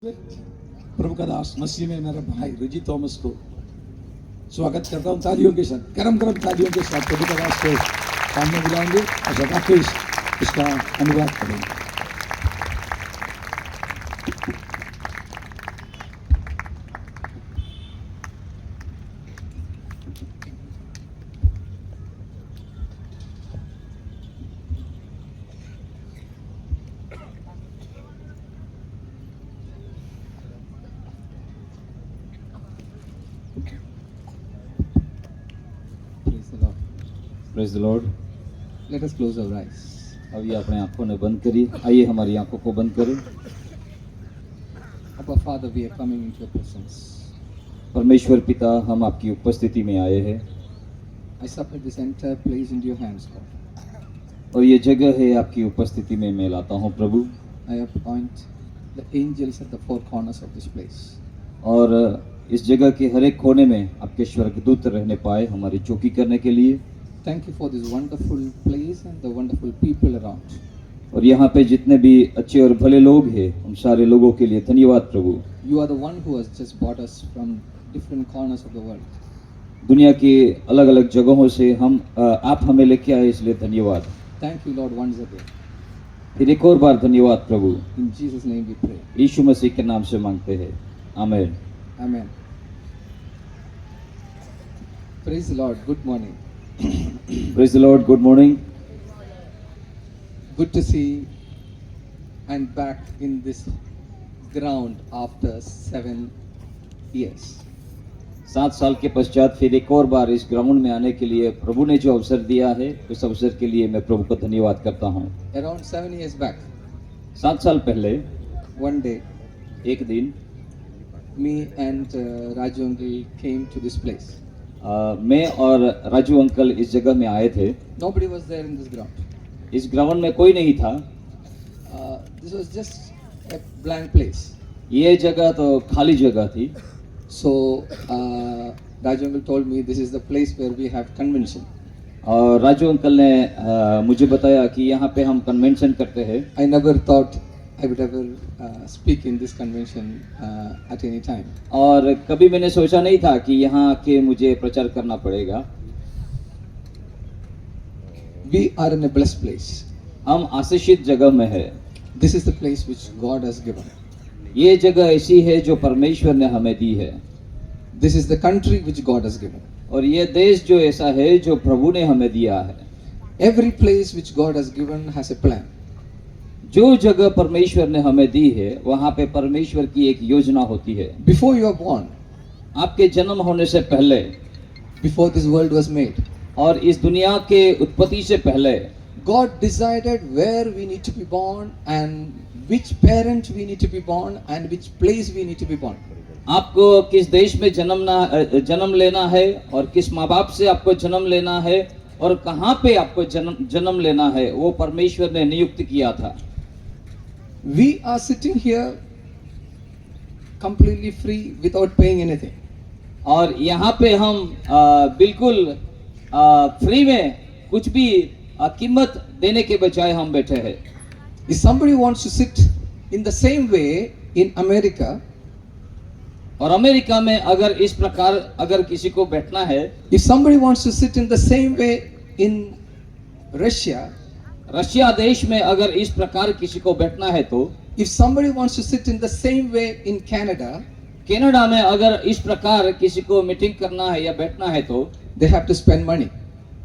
प्रभु का दास मसीह में मेरा भाई रुजी थॉमस को स्वागत करता हूँ तालियों के साथ, गरम गरम तालियों के साथ प्रभु का दास को सामने बुलाएंगे और सदा के इसका अनुवाद करेंगे। Praise the Lord. Let us close our eyes. अभी अपने आंखों ने बंद करी, आइए हमारी आंखों को बंद करें। Abba Father, we are coming into your presence. परमेश्वर पिता, हम आपकी उपस्थिति में आए हैं I submit this entire place into your hands, Lord. और ये जगह है आपकी उपस्थिति में मैं लाता हूँ प्रभु। I appoint the angels at the four corners of this place. और इस जगह के हर एक कोने में आपके स्वर्गदूत रहने पाए हमारी चौकी करने के लिए। Thank you for this wonderful place and the wonderful people around. और यहाँ पे जितने भी अच्छे और भले लोग हैं उन सारे लोगों के लिए धन्यवाद प्रभु। You are the one who has just brought us from different corners of the world. दुनिया की अलग अलग जगहों से आप हमें लेके आए इसलिए धन्यवाद। Thank you, Lord, once again. फिर एक और बार धन्यवाद प्रभु। In Jesus' name we pray. यीशु मसीह के नाम से मांगते हैं, आमीन। Amen. Praise the Lord. Good morning. Praise the Lord. Good morning. Good to see and back in this ground after 7 years. 7 साल के पश्चात फिर एक और बार इस ग्राउंड में आने के लिए प्रभु ने जो अवसर दिया है उस अवसर के लिए मैं प्रभु को धन्यवाद करता हूँ। Around 7 years back, 7 साल पहले one day, एक दिन me and Raju uncle came to this place. मैं और राजू अंकल इस जगह में आए थे। Nobody was there in this ground. इस ग्राउंड में कोई नहीं था। This was just a blank place. ये जगह तो खाली जगह थी। So Raju uncle told me this is the place where we have convention. और राजू अंकल ने मुझे बताया कि यहाँ पे हम कन्वेंशन करते हैं। I never thought I would ever speak in this convention at any time. और कभी मैंने सोचा नहीं था कि यहाँ आके मुझे प्रचार करना पड़ेगा। We are in a blessed place. हम आशीषित जगह में है। This is the place which God has given. ये जगह ऐसी है जो परमेश्वर ने हमें दी है। This is the country which God has given. और ये देश जो ऐसा है जो प्रभु ने हमें दिया है। Every place which God has given has a plan. जो जगह परमेश्वर ने हमें दी है वहाँ पे परमेश्वर की एक योजना होती है। Before you are born, आपके जन्म होने से पहले, before this world was made, और इस दुनिया के उत्पत्ति से पहले God decided where we need to be born and which parent we need to be born and which place we need to be born. आपको किस देश में जन्म लेना है और किस माँ बाप से आपको जन्म लेना है और कहाँ पे आपको जन्म लेना है वो परमेश्वर ने नियुक्त किया था। We are sitting here completely free without paying anything. और यहाँ पे हम बिल्कुल फ्री में कुछ भी कीमत देने के बजाय हम बैठे हैं। If somebody wants to sit in the same way in America, और अमेरिका में अगर इस प्रकार अगर किसी को बैठना है, if somebody wants to sit in the same way in Russia, Russia देश में अगर इस प्रकार किसी को बैठना है तो, if somebody wants to sit in the same way in Canada, Canada में अगर इस प्रकार किसी को मीटिंग करना है या बैठना है तो they have to spend money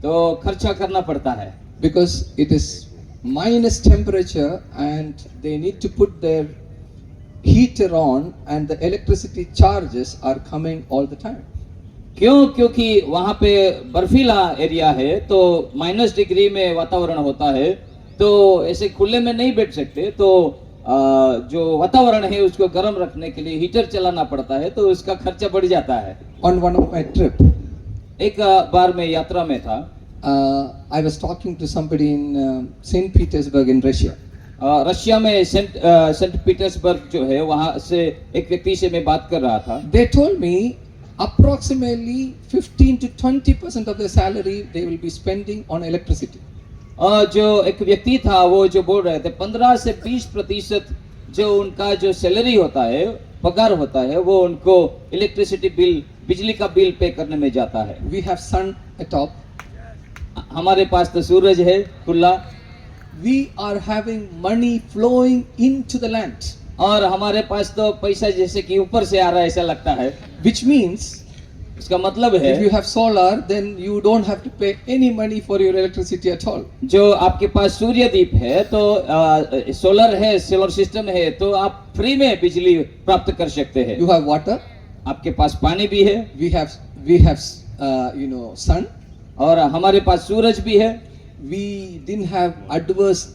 तो खर्चा करना पड़ता है। because it is minus temperature and they need to put their heater on and the electricity charges are coming all the time. क्यों? क्योंकि वहाँ पे बर्फीला एरिया है तो -डिग्री में वातावरण होता है तो ऐसे खुले में नहीं बैठ सकते, तो जो वातावरण है उसको गर्म रखने के लिए हीटर चलाना पड़ता है तो उसका खर्चा बढ़ जाता है। On one of my trip, एक बार मैं यात्रा में था। I was talking to somebody in St. Petersburg in Russia. Russia में सेंट पीटर्सबर्ग जो है वहाँ से एक व्यक्ति से मैं बात कर रहा था। They told me approximately 15 to 20% of their salary they will be spending on electricity. जो एक व्यक्ति था वो जो बोल रहे थे 15 से 20% जो उनका जो सैलरी होता है, पगार होता है, वो उनको इलेक्ट्रिसिटी बिल, बिजली का बिल पे करने में जाता है। We have sun atop. हमारे पास तो सूरज है खुला, We are having money flowing into the land, और हमारे पास तो पैसा जैसे कि ऊपर से आ रहा है ऐसा लगता है। which means इसका मतलब है if you have solar, then you don't have to pay any money for your electricity at all. जो आपके पास सूर्य दीप है तो सोलर है, सोलर सिस्टम है, तो आप फ्री में बिजली प्राप्त कर सकते हैं। You have water, आपके पास पानी भी है, we have sun. और हमारे पास सूरज भी है, We didn't have adverse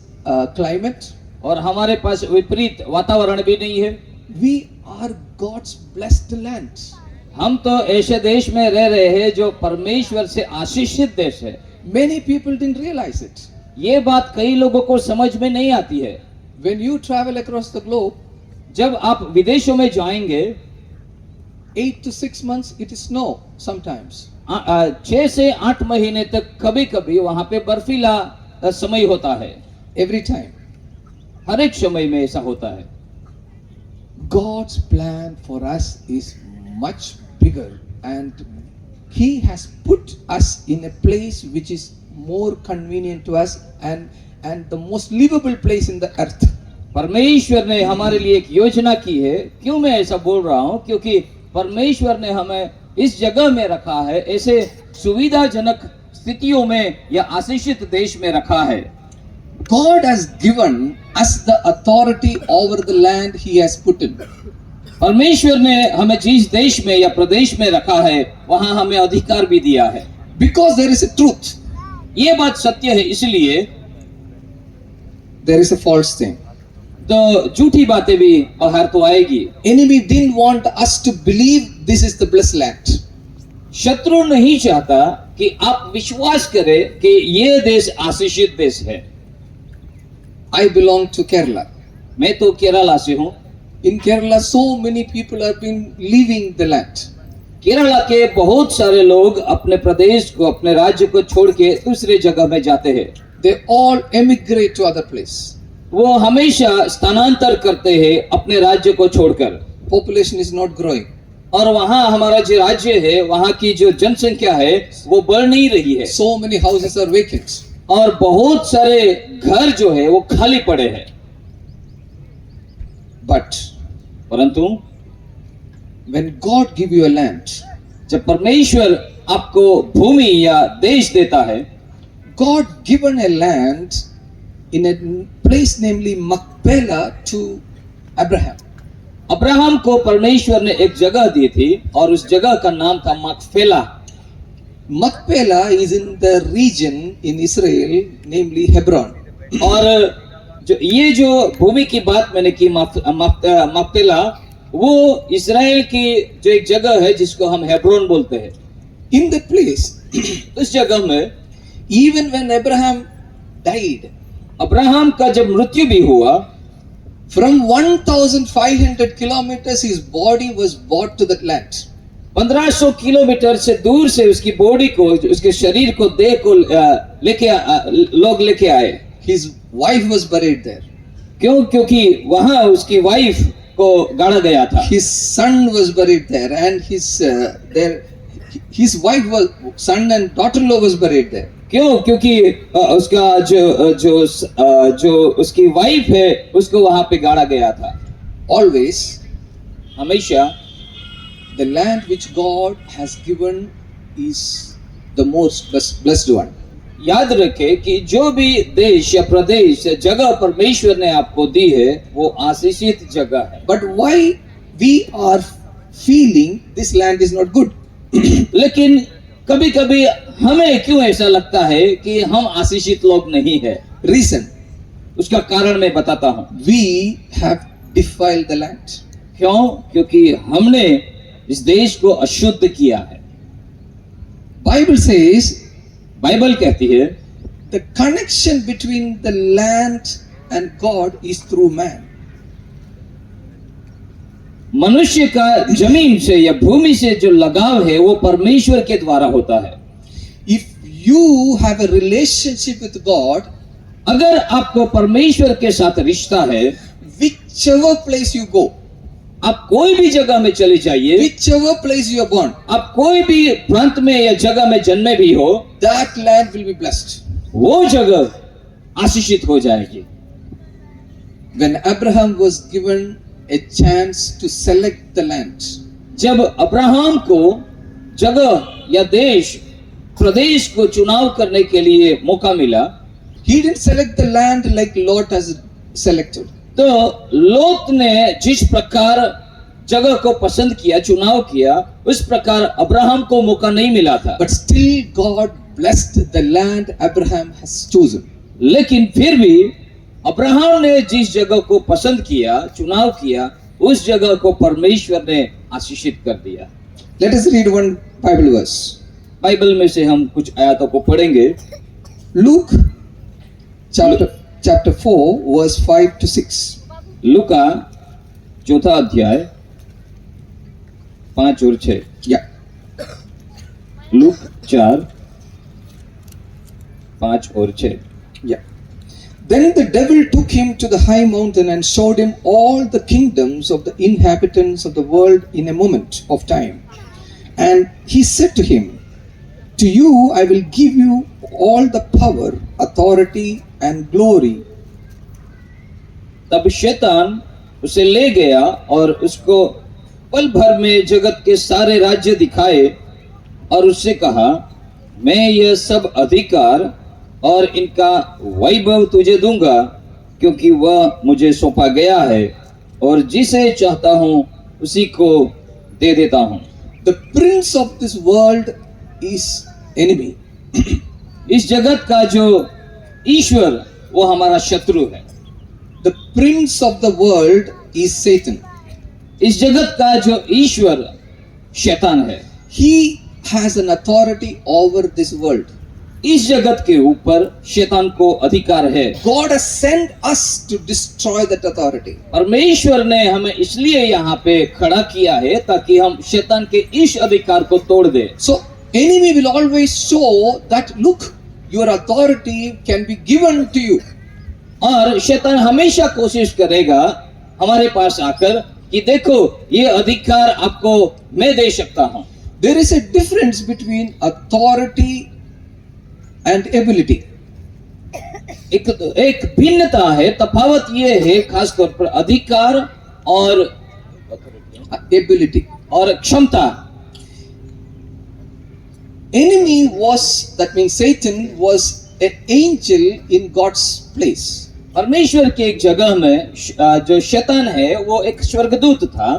climate. और हमारे पास विपरीत वातावरण भी नहीं है। We are God's blessed land. हम तो ऐसे देश में रह रहे हैं जो परमेश्वर से आशीषित देश है। Many people didn't realize it. ये बात कई लोगों को समझ में नहीं आती है। When you travel across the globe, जब आप विदेशों में जाएंगे 8 to 6 months it is snow sometimes. 6 से 8 महीने तक कभी कभी वहां पे बर्फीला समय होता है। Every time. हर एक समय में ऐसा होता है। God's plan for us is much bigger, and He has put us in a place which is more convenient to us and the most livable place in the earth. परमेश्वर ने हमारे लिए एक योजना की है। क्यों मैं ऐसा बोल रहा हूँ? क्योंकि परमेश्वर ने हमें इस जगह में रखा है, ऐसे सुविधाजनक स्थितियों में या आशीषित देश में रखा है। God has given us the authority over the land He has put in. परमेश्वर ने हमें जिस देश में या प्रदेश में रखा है वहां हमें अधिकार भी दिया है। Because there is a truth, ये बात सत्य है, इसलिए there is a false thing. तो झूठी बातें भी बाहर तो आएगी। Enemy didn't want us to believe this is the blessed land. शत्रु नहीं चाहता कि आप विश्वास करें कि ये देश आशीषित देश है। I belong to Kerala. मैं तो केरला से हूँ। In Kerala, so many people have been leaving the land. Kerala के बहुत सारे लोग अपने प्रदेश को, अपने राज्य को छोड़ के दूसरे जगह में जाते हैं। They all emigrate to other place. वो हमेशा स्थानांतर करते हैं अपने राज्य को छोड़कर। Population is not growing. और वहाँ हमारा जो राज्य है, वहाँ की जो जनसंख्या है वो बढ़ नहीं रही है, So many houses are vacant. और बहुत सारे घर जो है वो खाली पड़े हैं। But परंतु when God give you a land, जब परमेश्वर आपको भूमि या देश देता है, God given a land in a place namely Machpelah to Abraham. Abraham को परमेश्वर ने एक जगह दी थी और उस जगह का नाम था Machpelah. Machpelah is in the region in Israel namely Hebron. और जो भूमि की बात मैंने की मकपेला, वो इस्राएल की जो एक जगह है जिसको हम हेब्रोन बोलते हैं। In that place, उस जगह में even when Abraham died, Abraham का जब मृत्यु भी हुआ, from 1,500 kilometers his body was brought to that land. 1500 kilometre से दूर से उसकी बॉडी को, उसके शरीर को, देह को लोग लेके आए। His wife was buried there. क्यों? क्योंकि वहां उसकी वाइफ को गाड़ा गया था। His son was buried there, and his wife was son and daughter-in-law was buried there. क्यों? क्योंकि उसका जो उसकी वाइफ है उसको वहां पे गाड़ा गया था। Always, हमेशा the land which God has given is the most blessed one. याद रखें कि जो भी देश या प्रदेश या जगह परमेश्वर ने आपको दी है वो आशीषित जगह है। But why we are feeling this land is not good? लेकिन कभी कभी हमें क्यों ऐसा लगता है कि हम आशीषित लोग नहीं है? Reason, उसका कारण मैं बताता हूँ। we have defiled the land. क्यों? क्योंकि हमने इस देश को अशुद्ध किया है। Bible says बाइबल कहती है the connection between the land and God is through man. मनुष्य का जमीन से या भूमि से जो लगाव है वो परमेश्वर के द्वारा होता है। If you have a relationship with God, अगर आपको परमेश्वर के साथ रिश्ता है, which whichever place you go, आप कोई भी जगह में चले जाइए, whichever place you are born, आप कोई भी प्रांत में या जगह में जन्मे भी हो, that land will be blessed. वो जगह आशीषित हो जाएगी। When Abraham was given a chance to select the land, जब अब्राहम को जगह या देश प्रदेश को चुनाव करने के लिए मौका मिला, he didn't select the land like Lot has selected. तो लोत ने जिस प्रकार जगह को पसंद किया, चुनाव किया, उस प्रकार अब्राहम को मौका नहीं मिला था। But still God blessed the land Abraham has chosen. लेकिन फिर भी अब्राहम ने जिस जगह को पसंद किया, चुनाव किया, उस जगह को परमेश्वर ने आशीषित कर दिया। Let us read one Bible verse. Bible में से हम कुछ आयतों को पढ़ेंगे। Luke chapter 4 verse 5 to 6. लूका 4 अध्याय 5 और 6। Yeah. लूक 4 5 और 6। Yeah. Then the devil took him to the high mountain and showed him all the kingdoms of the inhabitants of the world in a moment of time. And he said to him, to you I will give you all the power, authority and glory. तब शैतान उसे ले गया और उसको पल भर में जगत के सारे राज्य दिखाए और उससे कहा, मैं यह सब अधिकार और इनका वैभव तुझे दूंगा, क्योंकि वह मुझे सौंपा गया है और जिसे चाहता हूं उसी को दे देता हूं। The prince of this world is enemy. इस जगत का जो ईश्वर वो हमारा शत्रु है। The prince of the world is Satan. इस जगत का जो ईश्वर शैतान है। He has an authority over this world. इस जगत के ऊपर शैतान को अधिकार है। God has sent us to destroy that authority. परमेश्वर ने हमें इसलिए यहाँ पे खड़ा किया है ताकि हम शैतान के इस अधिकार को तोड़ दे। So enemy will always show that look, your authority can be given to you. और शैतान हमेशा कोशिश करेगा हमारे पास आकर कि देखो ये अधिकार आपको मैं दे सकता हूँ। There is a difference between authority and ability. एक भिन्नता है, तफावत ये है खास तौर पर अधिकार और Ability. और क्षमता। Enemy was, that means Satan was an angel in God's place. परमेश्वर की एक जगह में जो शैतान है वो एक स्वर्गदूत था।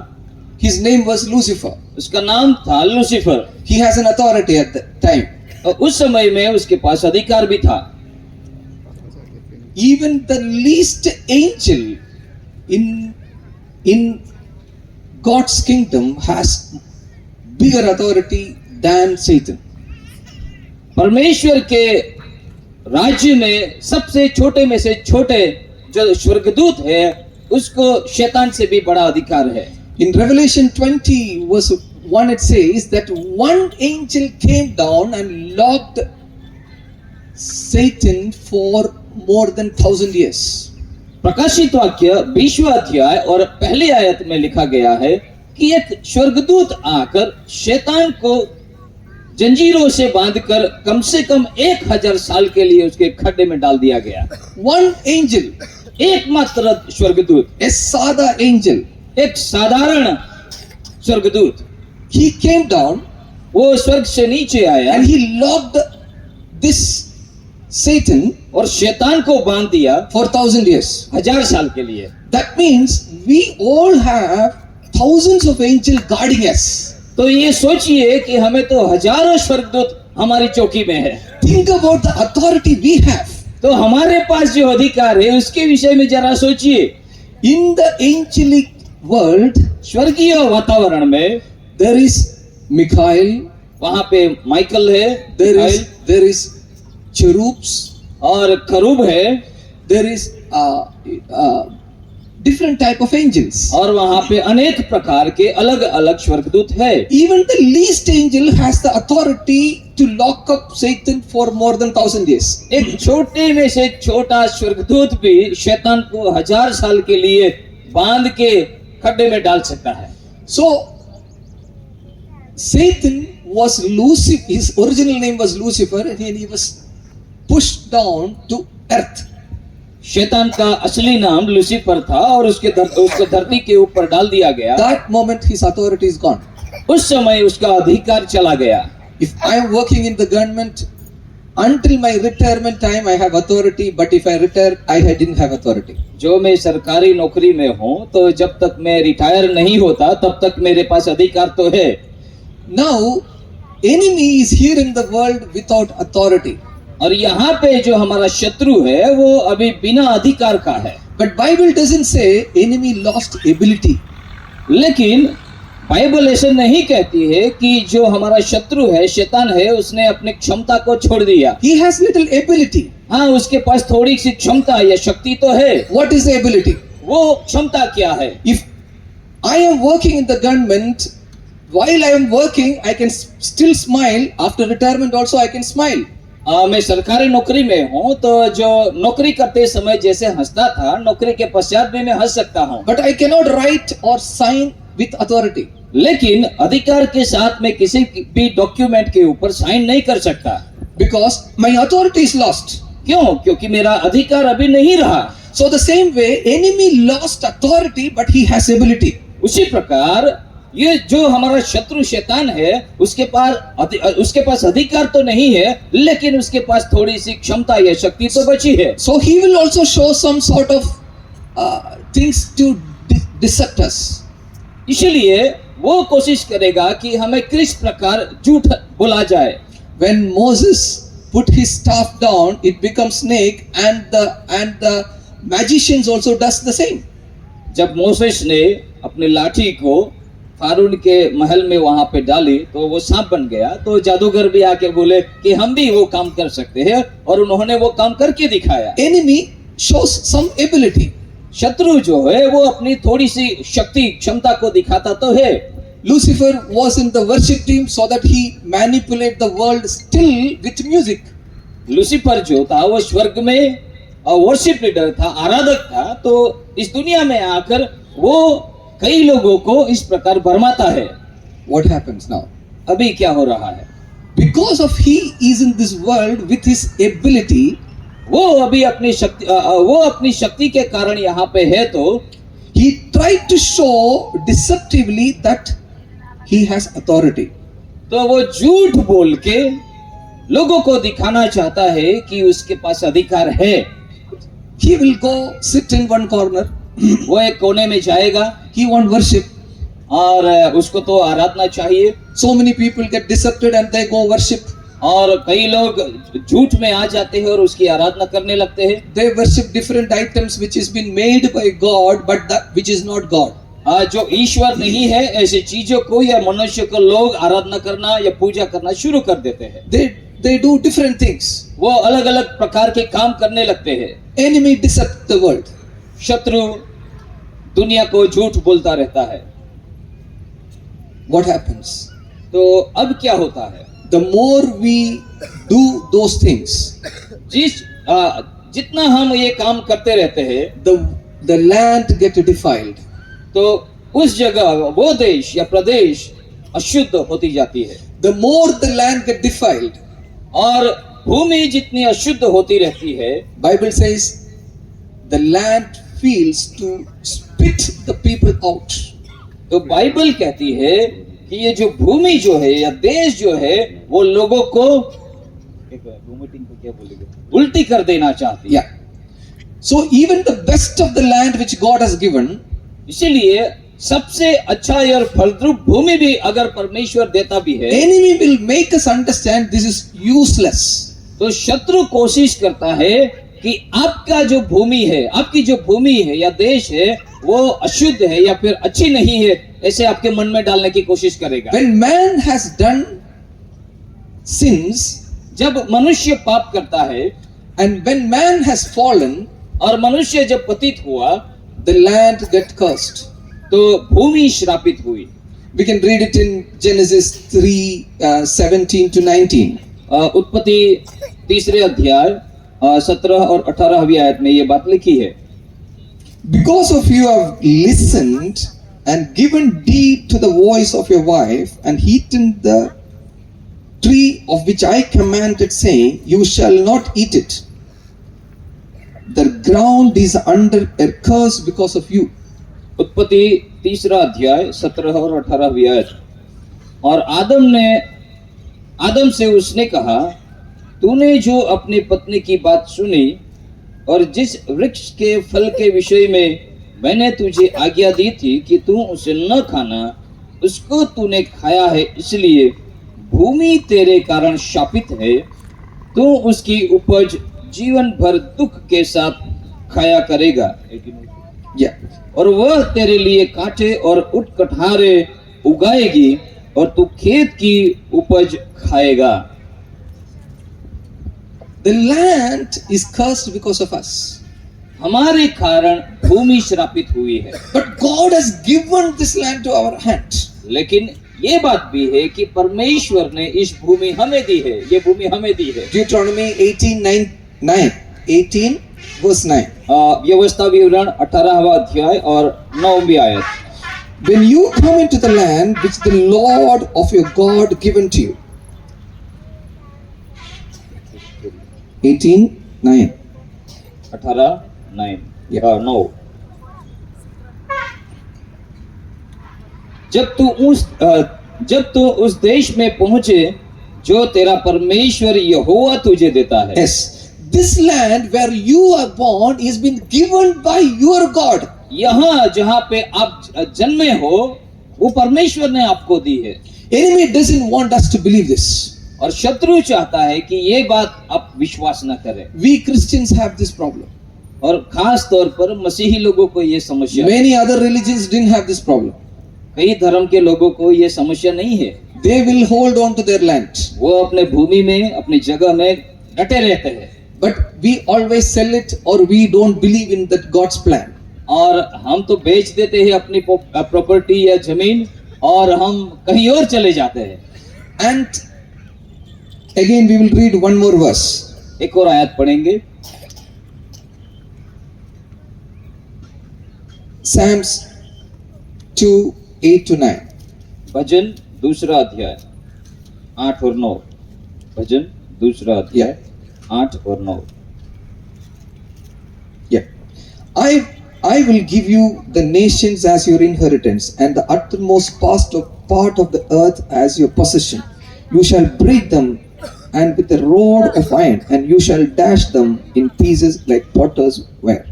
His name was Lucifer. उसका नाम था Lucifer. He has an authority at that time. और उस समय में उसके पास अधिकार भी था। Even the least angel in God's kingdom has bigger authority than Satan. परमेश्वर के राज्य में सबसे छोटे में से छोटे जो स्वर्गदूत है उसको शैतान से भी बड़ा अधिकार है। In Revelation 20 verse 1 it says that one angel came down and locked Satan for more than 1,000 years. प्रकाशित वाक्य 20वां अध्याय और पहली आयत में लिखा गया है कि एक स्वर्गदूत आकर शैतान को जंजीरों से बांधकर कम से कम 1000 साल के लिए उसके खड्डे में डाल दिया गया। One angel, एकमात्र स्वर्गदूत, a sada angel, एक साधारण स्वर्गदूत, he came down वो स्वर्ग से नीचे आया and he locked this Satan और शैतान को बांध दिया for 1,000 years. 1000 साल के लिए। That means we all have thousands of angels guarding us. तो ये सोचिए कि हमें तो हजारों स्वर्गदूत हमारी चौकी में है। Think about the authority we have. तो हमारे पास जो अधिकार है उसके विषय में जरा सोचिए। In the angelic world, स्वर्गीय वातावरण में there is Michael, वहां पे माइकल है, there is cherubs, और खरूब है, there is different type of angels. और वहां पे अनेक प्रकार के अलग अलग स्वर्गदूत है। Even the least angel has the authority to lock up Satan for more than 1,000 years. एक छोटे में से छोटा स्वर्गदूत भी शैतान को 1000 साल के लिए बांध के खड्डे में डाल सकता है। So, Satan was Lucifer, his original name was Lucifer, and he was pushed down to earth. शैतान का असली नाम लूसीफर था और उसको धरती के ऊपर डाल दिया गया। That moment his authority is gone. उस समय उसका अधिकार चला गया। If I am working in the government, until my retirement time I have authority, but if I retire, I didn't have authority. जो मैं सरकारी नौकरी में हूँ तो जब तक मैं रिटायर नहीं होता तब तक मेरे पास अधिकार तो है। Now, enemy is here in the world without authority. और यहाँ पे जो हमारा शत्रु है वो अभी बिना अधिकार का है। But Bible doesn't say enemy lost ability. लेकिन बाइबल ऐसे नहीं कहती है कि जो हमारा शत्रु है शैतान है उसने अपनी क्षमता को छोड़ दिया। He has little ability. हाँ, उसके पास थोड़ी सी क्षमता या शक्ति तो है। What is the ability? वो क्षमता क्या है? If I am working in the government, while I am working, I can still smile. After retirement also I can smile. मैं सरकारी नौकरी में हूँ तो जो नौकरी करते समय जैसे हंसता था नौकरी के पश्चात भी मैं हंस सकता हूँ। But I cannot write or sign with authority. लेकिन अधिकार के साथ में किसी भी डॉक्यूमेंट के ऊपर साइन नहीं कर सकता। Because my authority is lost. क्यों? क्योंकि मेरा अधिकार अभी नहीं रहा। So the same way, enemy lost authority, but he has ability. उसी प्रकार ये जो हमारा शत्रु शैतान है उसके पास अधिकार तो नहीं है लेकिन उसके पास थोड़ी सी क्षमता या शक्ति तो बची है। So he will also show some sort of things to decept us. इसलिए वो कोशिश करेगा कि हमें किस प्रकार झूठ बोला जाए। When Moses put his staff down, it becomes snake, and the magicians also does the same. जब मोसेस ने अपनी लाठी को फारून के महल में वहां पे डाली तो वो सांप बन गया। तो जादूगर भी आके बोले कि हम भी वो काम कर सकते हैं और उन्होंने वो काम करके दिखाया। Enemy shows some ability. शत्रु जो है वो अपनी थोड़ी सी शक्ति क्षमता को दिखाता तो है। Lucifer was in the worship team so that he manipulate the world still with music. Lucifer जो था वो स्वर्ग में वर्शिप लीडर था, आराधक था। तो इस दुनिया में आकर वो कई लोगों को इस प्रकार भरमाता है। What happens now? अभी क्या हो रहा है? Because of he is in this world with his ability, वो अभी अपनी शक्ति के कारण यहाँ पे है तो he tried to show deceptively that he has authority. तो वो झूठ बोल के लोगों को दिखाना चाहता है कि उसके पास अधिकार है। He will go sit in one corner. वो एक कोने में जाएगा He want worship. और उसको तो आराधना चाहिए। So many people get decepted and they go worship. और कई लोग झूठ में आ जाते हैं और उसकी आराधना करने लगते हैं। They worship different items which has been made by God, but that which is not God. जो ईश्वर नहीं है ऐसी चीजों को या मनुष्य को लोग आराधना करना या पूजा करना शुरू कर देते हैं। They do different things. वो अलग अलग प्रकार के काम करने लगते हैं। Enemy decept the world. शत्रु दुनिया को झूठ बोलता रहता है। What happens? तो अब क्या होता है? The more we do those things, जितना हम ये काम करते रहते हैं the land get defiled. तो उस जगह वो देश या प्रदेश अशुद्ध होती जाती है। The more the land get defiled, और भूमि जितनी अशुद्ध होती रहती है, Bible says the land feels to spit the people out. तो बाइबल कहती है कि ये जो भूमि जो है या देश जो है वो लोगों को क्या बोलेंगे उल्टी कर देना चाहती है। Yeah. So even the best of the land which God has given, इसीलिए सबसे अच्छा और फलद्रुप भूमि भी अगर परमेश्वर देता भी है, enemy will make us understand this is useless. तो शत्रु कोशिश करता है कि आपका जो भूमि है, आपकी जो भूमि है या देश है वो अशुद्ध है या फिर अच्छी नहीं है, ऐसे आपके मन में डालने की कोशिश करेगा। When man has done sins, जब मनुष्य पाप करता है and when man has fallen, और मनुष्य जब पतित हुआ, the land get cursed. तो भूमि श्रापित हुई। We can read it in Genesis 3:17 to 19. उत्पत्ति 3 अध्याय 17 और 18वीं आयत में ये बात लिखी है। Because of you have listened and given deed to the voice of your wife and eaten the tree of which I commanded, saying, You shall not eat it. The ground is under a curse because of you. उत्पत्ति 3 अध्याय 17 और 18 आयत। और आदम से उसने कहा, तूने जो अपनी पत्नी की बात सुनी और जिस वृक्ष के फल के विषय में मैंने तुझे आज्ञा दी थी कि तू उसे न खाना, उसको तूने खाया है, इसलिए भूमि तेरे कारण शापित है। तू उसकी उपज जीवन भर दुख के साथ खाया करेगा। Yeah. और वह तेरे लिए कांटे और उटकठारे उगाएगी और तू खेत की उपज खाएगा। The land is cursed because of us. हमारे कारण भूमि श्रापित हुई है। But God has given this land to our hand. लेकिन ये बात भी है कि परमेश्वर ने इस भूमि हमें दी है, ये भूमि हमें दी है। Deuteronomy 18 verse 9. व्यवस्था विवरण 18वां अध्याय और 9वीं आयत। When you come into the land which the Lord of your God given to you. 18:9. 18:9 Yeah. 9। जब तू उस देश में पहुंचे जो तेरा परमेश्वर यहोवा तुझे देता है। Yes. This land where you are born is been given by your God. यहाँ जहाँ पे आप जन्मे हो वो परमेश्वर ने आपको दी है। Enemy doesn't want us to believe this. और शत्रु चाहता है कि ये बात आप विश्वास न करें। We Christians have this problem. और खास तौर पर मसीही लोगों को ये समस्या है। Many other religions didn't have this problem. कई धर्म के लोगों को ये समस्या नहीं है। They will hold on to their land. वो अपने भूमि में, अपनी जगह में डटे रहते हैं। But we always sell it or we don't believe in that God's plan. और हम तो बेच देते हैं अपनी प्रॉपर्टी या जमीन और हम कहीं और चले जाते हैं। And again we will read one more verse. एक और आयत पढ़ेंगे। Psalms 2:8-9. भजन 2 अध्याय 8 और 9। भजन 2 अध्याय 8 और 9। Yeah. I will give you the nations as your inheritance and the uttermost part of the earth as your possession. You shall break them and with a rod of iron, and you shall dash them in pieces like potter's ware.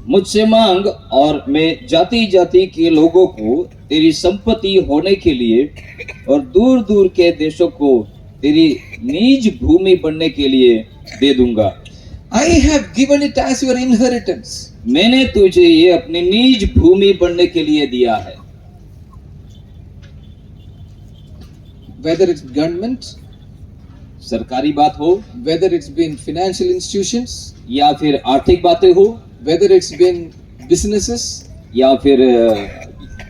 मुझसे मांग और मैं जाति जाति के लोगों को तेरी संपत्ति होने के लिए और दूर दूर के देशों को तेरी निज भूमि बनने के लिए दे दूंगा। I have given it as your inheritance. मैंने तुझे ये अपनी निज भूमि बनने के लिए दिया है। Whether it's government, सरकारी बात हो, whether it's been financial institutions, या फिर आर्थिक बातें हो, whether it's been businesses, या फिर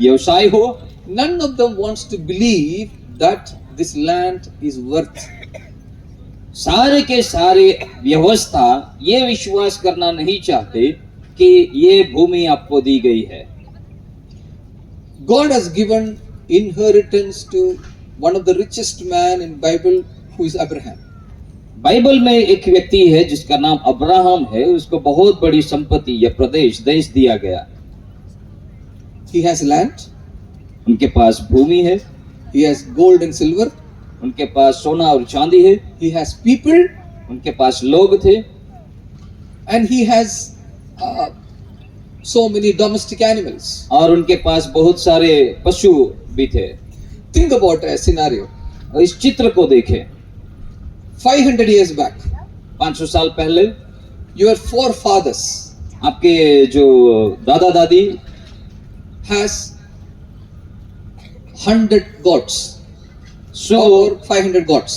व्यवसाय हो, none of them wants to believe that this land is worth. सारे के सारे व्यवस्था ये विश्वास करना नहीं चाहते कि ये भूमि आपको दी गई है। God has given inheritance to one of the richest man in Bible, who is Abraham. Bible में एक व्यक्ति है जिसका नाम अब्राहम है, उसको बहुत बड़ी संपत्ति या प्रदेश देश दिया गया। He has land, उनके पास भूमि है, he has gold and silver, उनके पास सोना और चांदी है, he has people, उनके पास लोग थे, and he has so many domestic animals. और उनके पास बहुत सारे पशु भी थे। Think about a scenario. और इस चित्र को देखें। 500 years back, 500 साल पहले your forefathers आपके जो दादा दादी has 100 goats so or 500 goats,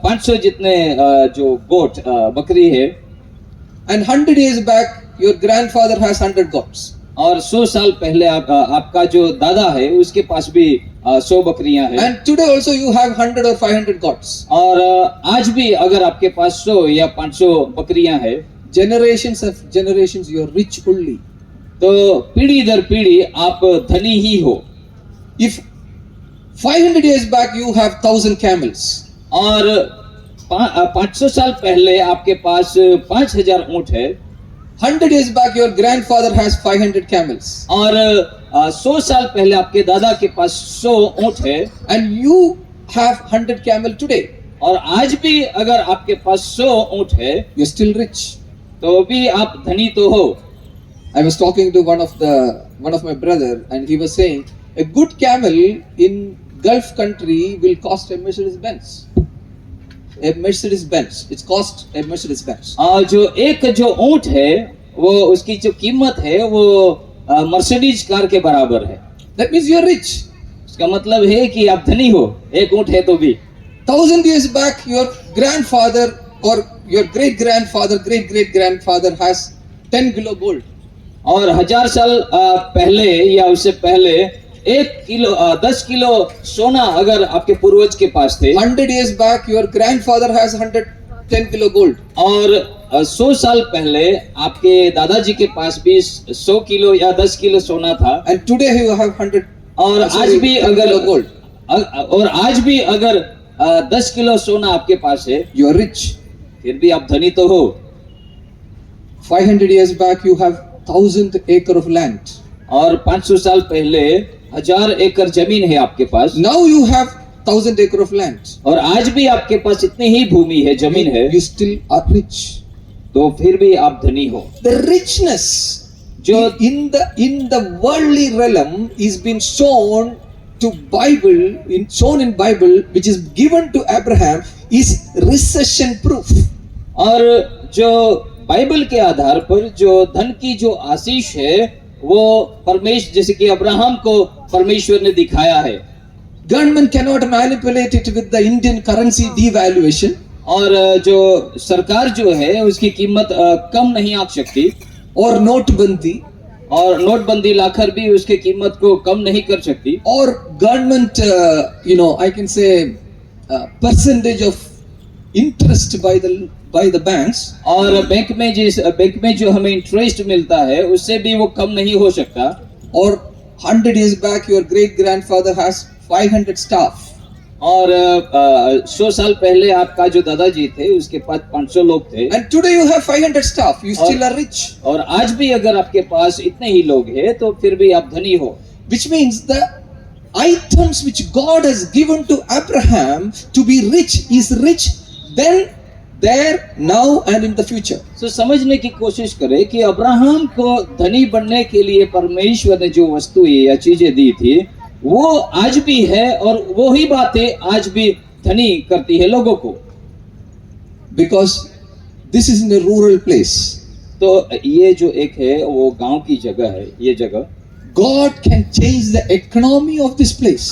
500 जितने जो गोट बकरी है, and 100 years back your grandfather has 100 goats. और 100 साल पहले आपका जो दादा है उसके पास भी 100 बकरियां हैं। And today also you have 100 or 500 goats. और आज भी अगर आपके पास 100 या 500 बकरियां हैं, Generations of generations you are rich only. तो पीढ़ी दर पीढ़ी आप धनी ही हो। If 500 years back you have 1,000 camels, और 500 साल पहले आपके पास 5,000 ऊंट है, 100 years back your grandfather has 500 camels, और 100 साल पहले आपके दादा के पास 100 ऊंट है, and you have 100 camel today, और आज भी अगर आपके पास 100 ऊंट है you're still rich. तो भी आप धनी तो हो। I was talking to one of my brother, and he was saying a good camel in Gulf country will cost a Mercedes Benz. A Mercedes Benz. It's cost a Mercedes Benz. और जो ऊंट है वो उसकी जो कीमत है वो मर्सिडीज कार के बराबर है। That means you're rich. इसका मतलब है कि आप धनी हो, एक ऊंट है तो भी। 1,000 years back, your grandfather or your great grandfather has 10 kilo gold. और 1000 साल पहले या उससे पहले 10 किलो सोना अगर आपके पूर्वज के पास थे, 100 years back, your grandfather has 110 kilo gold. और 100 साल पहले आपके दादाजी के पास भी 100 किलो या 10 किलो सोना था, And today you have 100. और आज भी 10 अगर kilo gold. और आज भी अगर 10 किलो सोना आपके पास है, You are rich. फिर भी आप धनी तो हो। 500 years back, you have 1,000 acre of land. और 500 साल पहले 1000 एकड़ जमीन है आपके पास, Now you have 1,000 acre of land. और आज भी आपके पास इतनी ही भूमि है, जमीन है, You still are rich. तो फिर भी आप धनी हो। The richness जो in the worldly realm is been shown to shown in Bible, which is given to Abraham, is recession proof. और जो बाइबल के आधार पर जो धन की जो आशीष है वो परमेश्वर, जैसे कि अब्राहम को परमेश्वर ने दिखाया है। Government cannot manipulate it with the Indian currency devaluation. और जो सरकार जो है उसकी कीमत कम नहीं आंक सकती, Or notebandi, और नोटबंदी लाकर भी उसके कीमत को कम नहीं कर सकती। or government, I can say percentage of interest by the banks. और बैंक में जो हमें इंटरेस्ट मिलता है उससे भी वो कम नहीं हो सकता। Or 100 years back, your great grandfather has 500 staff. और 100 साल पहले आपका जो दादाजी थे उसके पास 500 लोग थे, And today you have 500 staff. You still are rich. और आज भी अगर आपके पास इतने ही लोग हैं तो फिर भी आप धनी हो। Which means the items which God has given to Abraham to be rich is rich then, there, now and in the future. तो समझने की कोशिश करें कि अब्राहम को धनी बनने के लिए परमेश्वर ने जो वस्तुएं या चीजें दी थी वो आज भी है, और वो ही बातें आज भी धनी करती है लोगों को। Because this is in a rural place. तो ये जो एक है वो गांव की जगह है, ये जगह God can change the economy of this place.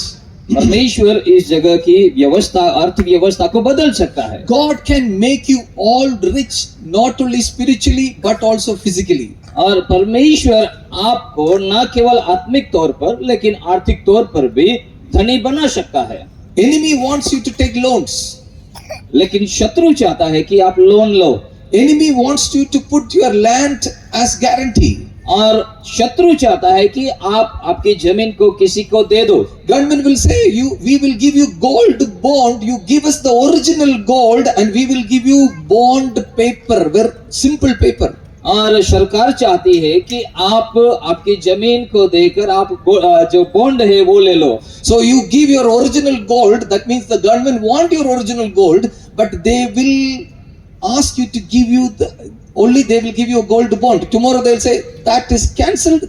परमेश्वर इस जगह की व्यवस्था, अर्थव्यवस्था को बदल सकता है। God can make you all rich, not only spiritually but also physically. और परमेश्वर आपको न केवल आत्मिक तौर पर लेकिन आर्थिक तौर पर भी धनी बना सकता है। Enemy wants you to take loans. लेकिन शत्रु चाहता है कि आप loan low, Enemy wants you to put your land as guarantee. और शत्रु चाहता है कि आप आपकी जमीन को किसी को दे दो। Government will say, we will give you gold bond. You give us the original gold, and we will give you bond paper, very simple paper. और सरकार चाहती है कि आप आपकी जमीन को देकर आप जो बॉन्ड है वो ले लो। So you give your original gold. That means the government want your original gold, but they will ask you to give you they will give you a gold bond. Tomorrow they'll say that is cancelled.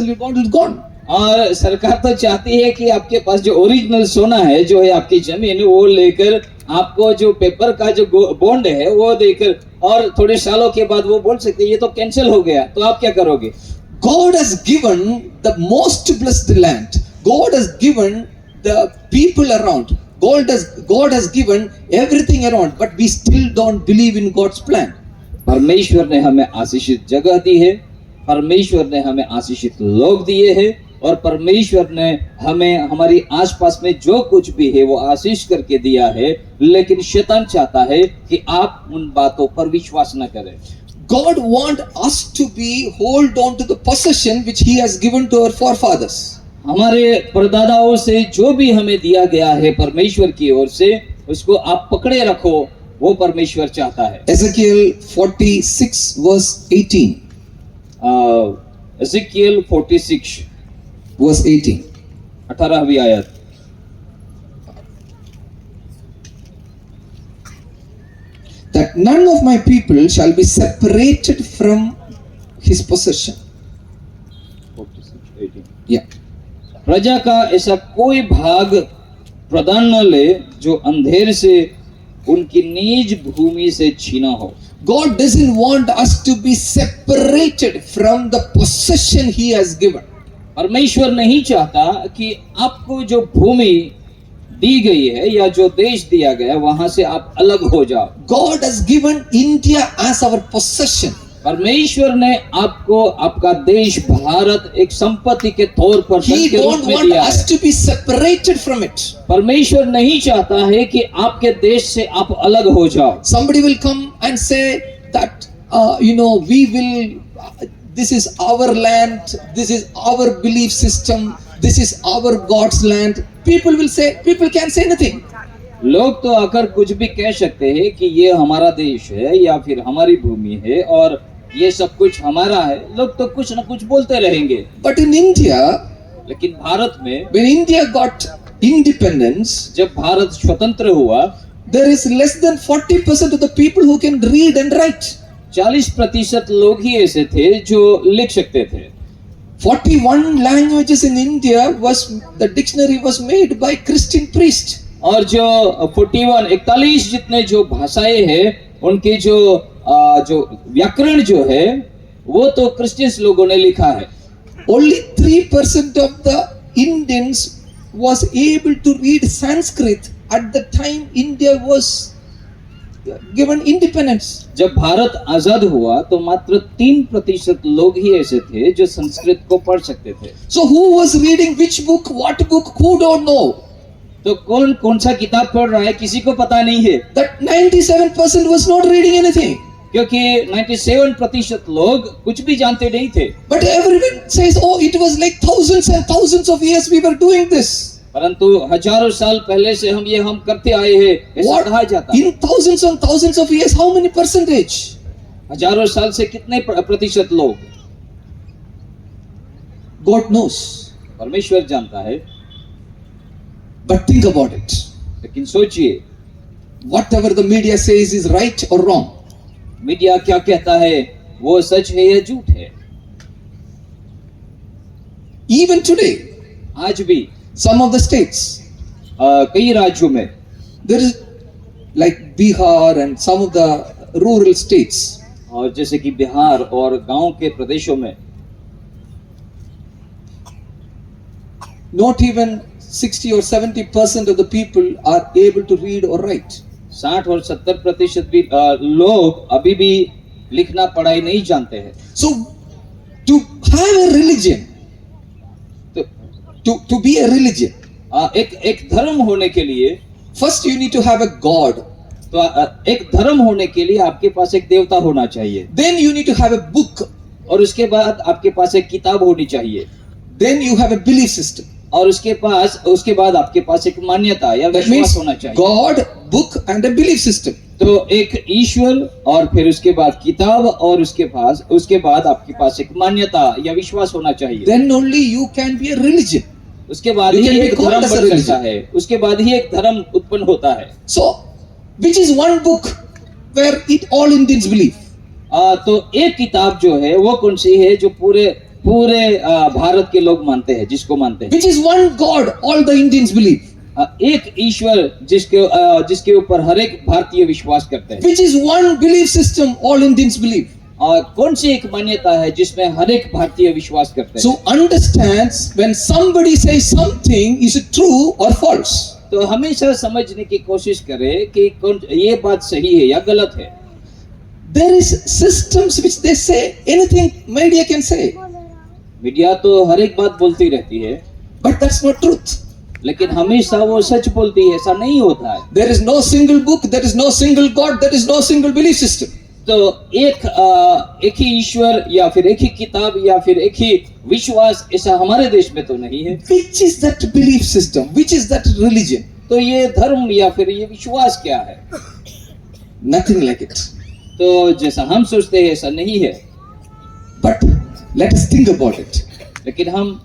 Your bond is gone. और सरकार तो चाहती है कि आपके पास जो original सोना है, जो है आपकी जमीन, वो लेकर आपको जो पेपर का जो बॉन्ड है वो देकर, और थोड़े सालों के बाद वो बोल सकते हैं ये तो कैंसिल हो गया, तो आप क्या करोगे? God has given the most blessed land. God has given the people around. God has given everything around, but we still don't believe in God's plan. परमेश्वर ने हमें आशीषित जगह दी है, परमेश्वर ने हमें आशीषित लोग दिए हैं, और परमेश्वर ने हमें हमारी आसपास में जो कुछ भी है वो आशीष करके दिया है, लेकिन शैतान चाहता है कि आप उन बातों पर विश्वास न करें। God wants us to be hold on to the possession which He has given to our forefathers. हमारे परदादाओं से जो भी हमें दिया गया है परमेश्वर की ओर से, उसको आप पकड़े रखो, वो परमेश्वर चाहता है। Ezekiel 46 verse 18. एज़ेकियल 46 verse 18. 18वीं आयत। That none of my people shall be separated from his possession. 46, 18। Yeah. प्रजा का ऐसा कोई भाग प्रदान न ले जो अंधेर से उनकी निज भूमि से छीना हो। God doesn't want us to be separated from the possession He has given. परमेश्वर नहीं चाहता कि आपको जो भूमि दी गई है या जो देश दिया गया है वहां से आप अलग हो जाओ। God has given India as our possession. परमेश्वर ने आपको आपका देश भारत एक संपत्ति के तौर पर He धन के रूप don't में want दिया us है। to be separated from it. परमेश्वर नहीं चाहता है कि आपके देश से आप अलग हो जाओ। Somebody will come and say that this is our land, this is our belief system, this is our God's land. People can say anything. लोग तो आकर कुछ भी कह सकते हैं कि ये हमारा देश है या फिर हमारी भूमि है और ये सब कुछ हमारा है। लोग तो कुछ ना कुछ बोलते रहेंगे। But in India, लेकिन भारत में when India got independence, जब भारत स्वतंत्र हुआ, there is less than 40% of the people who can read and write. 40% लोग ही ऐसे थे जो लिख सकते थे। 41 languages in India the dictionary was made by Christian priest. और जो 41 जितने जो भाषाएं हैं उनके जो व्याकरण जो है वो तो क्रिश्चियंस लोगों ने लिखा है। Only 3% of the Indians was able to read Sanskrit at the time India was given independence. जब भारत आजाद हुआ तो मात्र 3% लोग ही ऐसे थे जो संस्कृत को पढ़ सकते थे। So who was reading which book, what book, who don't know? तो कौन सा किताब पढ़ रहा है किसी को पता नहीं है। That 97% was not reading anything. क्योंकि 97% लोग कुछ भी जानते नहीं थे। But everyone says, oh, it was like thousands and thousands of years we were doing this. परंतु हजारों साल पहले से हम करते आए हैं, ऐसा कहा जाता। In thousands and thousands of years, how many percentage? हजारों साल से कितने प्रतिशत लोग? God knows. परमेश्वर जानता है। But think about it. लेकिन सोचिए, Whatever the media says is right or wrong. Media क्या कहता है वो सच है या झूठ है? Even today, आज भी some of the states, कई राज्यों में, there is like Bihar and some of the rural states, और जैसे कि बिहार और गांव के प्रदेशों में not even 60 or 70% of the people are able to read or write. 60 और 70% भी लोग अभी भी लिखना पढ़ाई नहीं जानते हैं। So to have a religion, to be a religion, एक धर्म होने के लिए first you need to have a God. तो एक धर्म होने के लिए आपके पास एक देवता होना चाहिए। Then you need to have a book. और उसके बाद आपके पास एक किताब होनी चाहिए। Then you have a belief system. और उसके बाद आपके पास एक मान्यता या That विश्वास means होना चाहिए। God, book and a belief system. तो एक ईश्वर और फिर उसके बाद किताब और उसके बाद आपके पास एक मान्यता या विश्वास होना चाहिए। Then only you can be a religion. उसके बाद You ही can be एक called धर्म as a बन सकता religion. है, उसके बाद ही एक धर्म उत्पन्न होता है। So, which is one book where all Indians believe? तो एक किताब जो है वो कौन सी है जो पूरे भारत के लोग मानते हैं, जिसको मानते हैं? Which is one God all the Indians believe? एक ईश्वर जिसके ऊपर हर एक भारतीय विश्वास करते हैं। Which is one belief system all Indians believe? कौन सी एक मान्यता है जिसमें हर एक भारतीय विश्वास करते हैं? So understands when somebody says something, is it true or false? तो हमेशा समझने की कोशिश करें कि ये बात सही है या गलत है। There is systems which they say anything media can say, media तो हर एक बात बोलती रहती है, but that's not truth. लेकिन हमेशा वो सच बोलती है, ऐसा नहीं होता है। There is no single book, there is no single God, there is no single belief system. तो एक ही ईश्वर या फिर एक ही किताब या फिर एक ही विश्वास, ऐसा हमारे देश में तो नहीं है। Which is that belief system? Which is that religion? तो ये धर्म या फिर ये विश्वास क्या है? Nothing like it. तो जैसा हम सोचते हैं ऐसा नहीं है। But let us think about it. लेकिन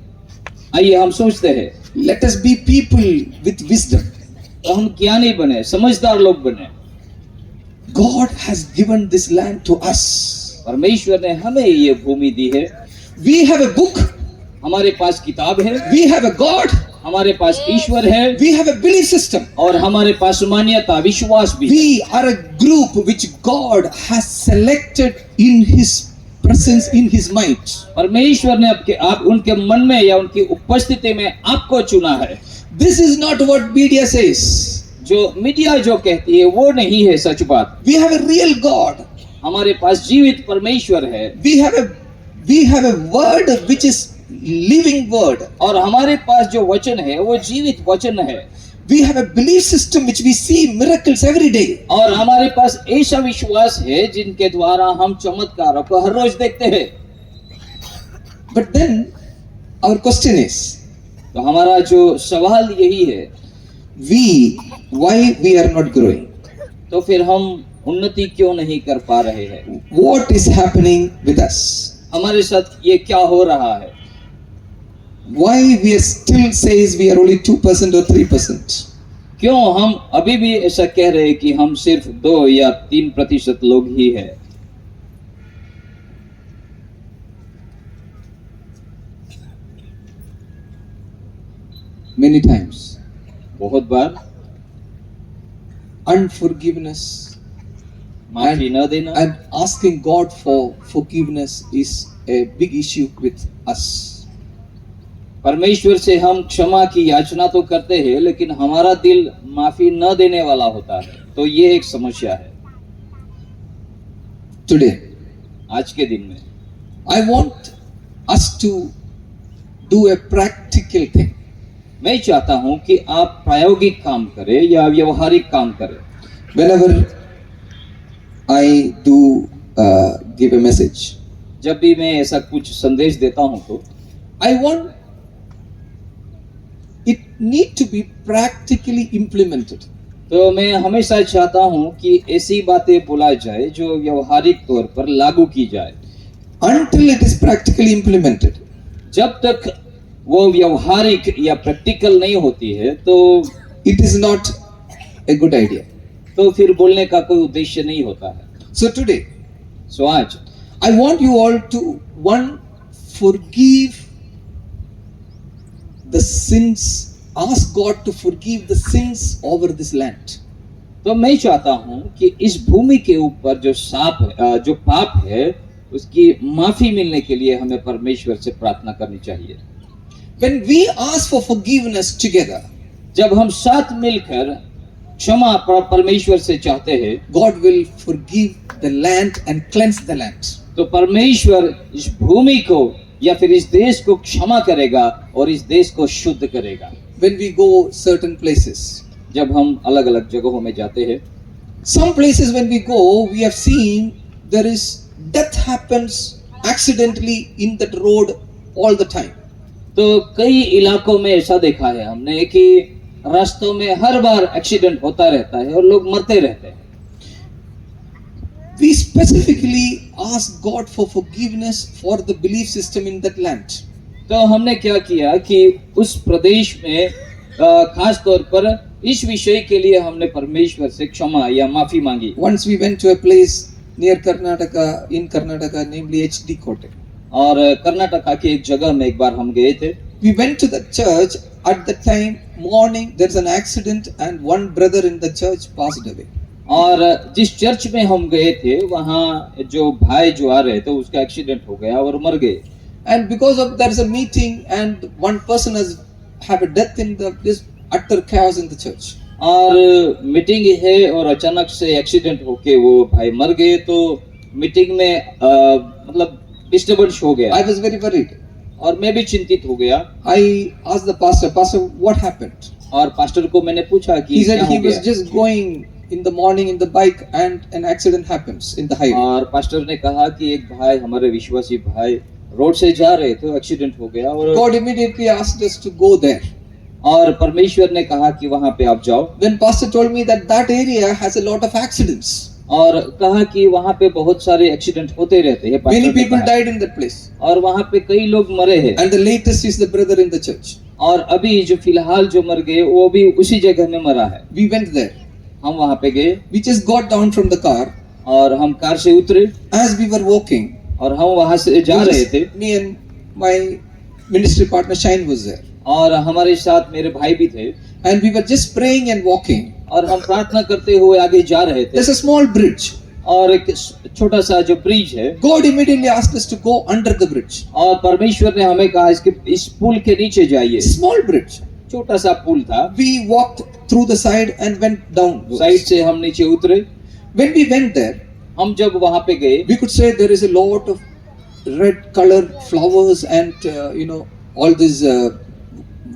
आइए हम सोचते हैं, Let us be people with wisdom. तो हम ज्ञानी बने, समझदार लोग बने। God has given this land to us. परमेश्वर ने हमें ये भूमि दी है। We have a book. हमारे पास किताब है, We have a God. हमारे पास ईश्वर है, We have a belief system. और हमारे पास मान्यता, विश्वास भी है। We are a group which God has selected in His presence, in His mind. परमेश्वर ने आप उनके मन में या उनकी उपस्थिति में आपको चुना है। This is not what media says. जो मीडिया जो कहती है वो नहीं है सच बात। We have a real God. हमारे पास जीवित परमेश्वर है, We have a word which is living word. और हमारे पास जो वचन है वो जीवित वचन है। We have a belief system which we see miracles every day. और हमारे पास ऐसा विश्वास है जिनके द्वारा हम चमत्कारों को हर रोज देखते हैं। But then our question is, तो हमारा जो सवाल यही है, why we are not growing? तो फिर हम उन्नति क्यों नहीं कर पा रहे हैं? What is happening with us? हमारे साथ ये क्या हो रहा है? Why we are still says we are only 2% or 3%? क्यों हम अभी भी ऐसा कह रहे हैं कि हम सिर्फ 2 या 3% लोग ही हैं? Many times. बहुत बार Unforgiveness माफी न देना and asking God for forgiveness is a big issue with us. परमेश्वर से हम क्षमा की याचना तो करते हैं, लेकिन हमारा दिल माफी न देने वाला होता है, तो ये एक समस्या है। Today, आज के दिन में I want us to do a practical thing. मैं चाहता हूं कि आप प्रायोगिक काम करें या व्यवहारिक काम करें। Whenever I do give a message, जब भी मैं ऐसा कुछ संदेश देता हूं तो I want it need to be practically implemented. तो मैं हमेशा चाहता हूं कि ऐसी बातें बोला जाए जो व्यवहारिक तौर पर लागू की जाए। Until it is practically implemented, जब तक वो व्यवहारिक या प्रैक्टिकल नहीं होती है तो it is not a good idea. तो फिर बोलने का कोई उद्देश्य नहीं होता है। So today, सो आज I want you all to forgive the sins. Ask God to forgive the sins over this land. तो मैं चाहता हूं कि इस भूमि के ऊपर जो पाप है उसकी माफी मिलने के लिए हमें परमेश्वर से प्रार्थना करनी चाहिए। When we ask for forgiveness together, जब हम साथ मिलकर क्षमा परमेश्वर से चाहते हैं, God will forgive the land and cleanse the land. तो परमेश्वर इस भूमि को या फिर इस देश को क्षमा करेगा और इस देश को शुद्ध करेगा। When we go certain places, जब हम अलग अलग जगहों में जाते हैं, some places when we go, we have seen there is death happens accidentally in that road all the time. तो कई इलाकों में ऐसा देखा है हमने कि रास्तों में हर बार एक्सीडेंट होता रहता है और लोग मरते रहते हैं। We specifically ask God for forgiveness for the belief system in that land. तो हमने क्या किया कि उस प्रदेश में खास तौर पर इस विषय के लिए हमने परमेश्वर से क्षमा या माफी मांगी। Once we went to a place near Karnataka, in Karnataka, namely HD Kotte. और कर्नाटका की एक जगह में एक बार हम गए थे। We went to the church. At the time, morning, there's an accident and one brother in the church passed away. और जिस चर्च में हम गए थे वहाँ जो भाई जो आ रहे थे उसका एक्सीडेंट हो गया और मर गए। And because of there's a meeting and one person has have a death in this utter chaos in the church. और मीटिंग है और अचानक से एक्सीडेंट होके वो भाई मर गए, तो मीटिंग में मतलब डिस्टर्बेंस हो गया। I was very worried. और मैं भी चिंतित हो गया। I asked the pastor, what happened? और पास्टर को मैंने पूछा कि He said क्या he हो was गया? just going in the morning in the bike and an accident happens in the highway. और पास्टर ने कहा कि एक भाई, हमारे विश्वासी भाई रोड से जा रहे थे, एक्सीडेंट हो गया और God immediately asked us to go there. परमेश्वर ने कहा कि वहां पे आप जाओ, When pastor told me that that area has a lot of accidents. और कहा कि वहां पे बहुत सारे एक्सीडेंट होते रहते हैं, पास्टर Many ने people कहा। died in that place. और वहां पे कई लोग मरे हैं, And the latest is the brother in the church. और अभी जो फिलहाल जो मर गए वो भी उसी जगह में मरा है। We went there. हम वहां पे गए We just got down from the car. और हम कार से उतरे As we were walking, और हम वहां से जा रहे थे, me and my ministry partner Shine was there. और हमारे साथ मेरे भाई भी थे, And we were just praying and walking. और हम प्रार्थना करते हुए आगे जा रहे थे, There's a small bridge. और एक छोटा सा जो ब्रिज है, God immediately asked us to go under the bridge. और परमेश्वर ने हमें कहा इस पुल के नीचे जाइए। Small bridge. छोटा सा पुल था, We walked through the side and went down. Side से हम नीचे उतरे। When we went there, हम जब वहां पे गए, we could say there is a lot of red colored flowers and all these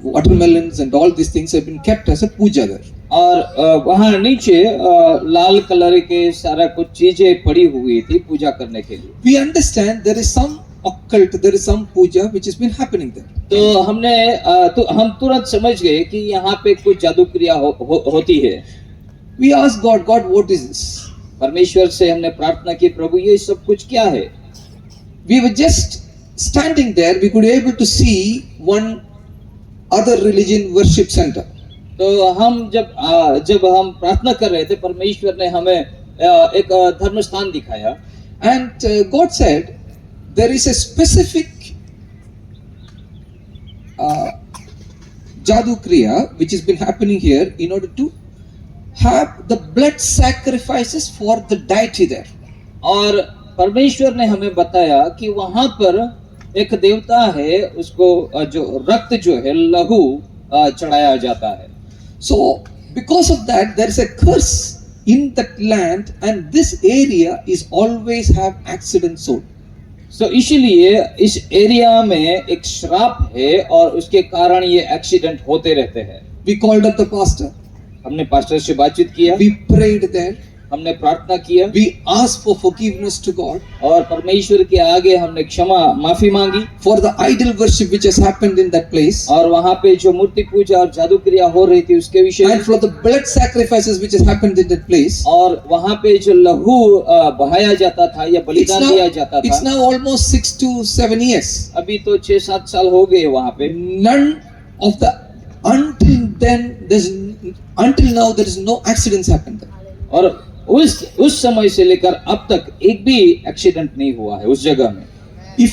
watermelons and all these things have been kept as a puja there. और वहां नीचे लाल कलर के सारा कुछ चीजें पड़ी हुई थी पूजा करने के लिए। We understand there is some occult, there is some puja which has been happening there. तो हम तुरंत समझ गए कि यहाँ पे कुछ जादू क्रिया होती है। We asked God, God, what is this? परमेश्वर से हमने प्रार्थना की, प्रभु ये सब कुछ क्या है? We were just standing there, we could able to see one other religion worship center. तो हम जब हम प्रार्थना कर रहे थे, परमेश्वर ने हमें एक धर्म स्थान दिखाया। And God said there is a specific jadoo kriya which has been happening here in order to have the blood sacrifices for the deity there. और परमेश्वर ने हमें बताया कि वहां पर एक देवता है, उसको जो रक्त जो है लहू चढ़ाया जाता है। So because of that there is a curse in that land and this area is always have accidents zone. तो इसीलिए इस एरिया में एक श्राप है और उसके कारण ये एक्सीडेंट होते रहते हैं। We called up the pastor. हमने पास्टर से बातचीत किया, We prayed there. हमने प्रार्थना किया, We asked for forgiveness to God और परमेश्वर के आगे हमने माफी मांगी for the idol worship which has happened in that place और वहां पे जो मूर्ति पूजा और जादू क्रिया हो रही थी उसके विषय में, and for the blood sacrifices which has happened in that place. और वहां पे जो लहू बहाया जाता था या बलिदान दिया जाता It's था। now almost 6 to 7 years. अभी तो 6-7 साल हो गए वहां पे। None of the until now there is no accidents happened there. और उस समय से लेकर अब तक एक भी एक्सीडेंट नहीं हुआ है उस जगह में। If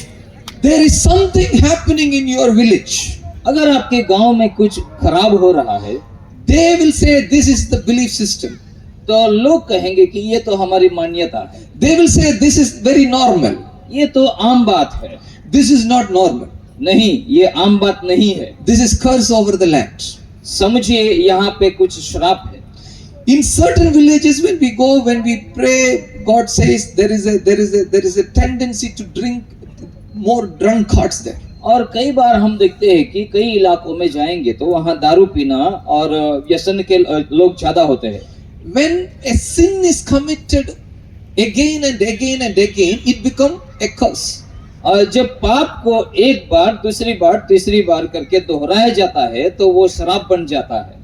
there is something happening in your village, अगर आपके गांव में कुछ खराब हो रहा है, they will say this is the belief system. तो लोग कहेंगे कि ये तो हमारी मान्यता है, They will say this is very normal. ये तो आम बात है। This is not normal. नहीं, ये आम बात नहीं है। This is curse over the land. समझिए यहाँ पे कुछ श्राप है। In certain villages, when we go, when we pray, God says there is a tendency to drink more drunkards there. और कई बार हम देखते हैं कि कई इलाकों में जाएंगे तो वहाँ दारू पीना और व्यसन के लोग ज्यादा होते हैं। When a sin is committed again and again and again, it becomes a curse. और जब पाप को एक बार, दूसरी बार, तीसरी बार करके दोहराया जाता है तो वो श्राप बन जाता है।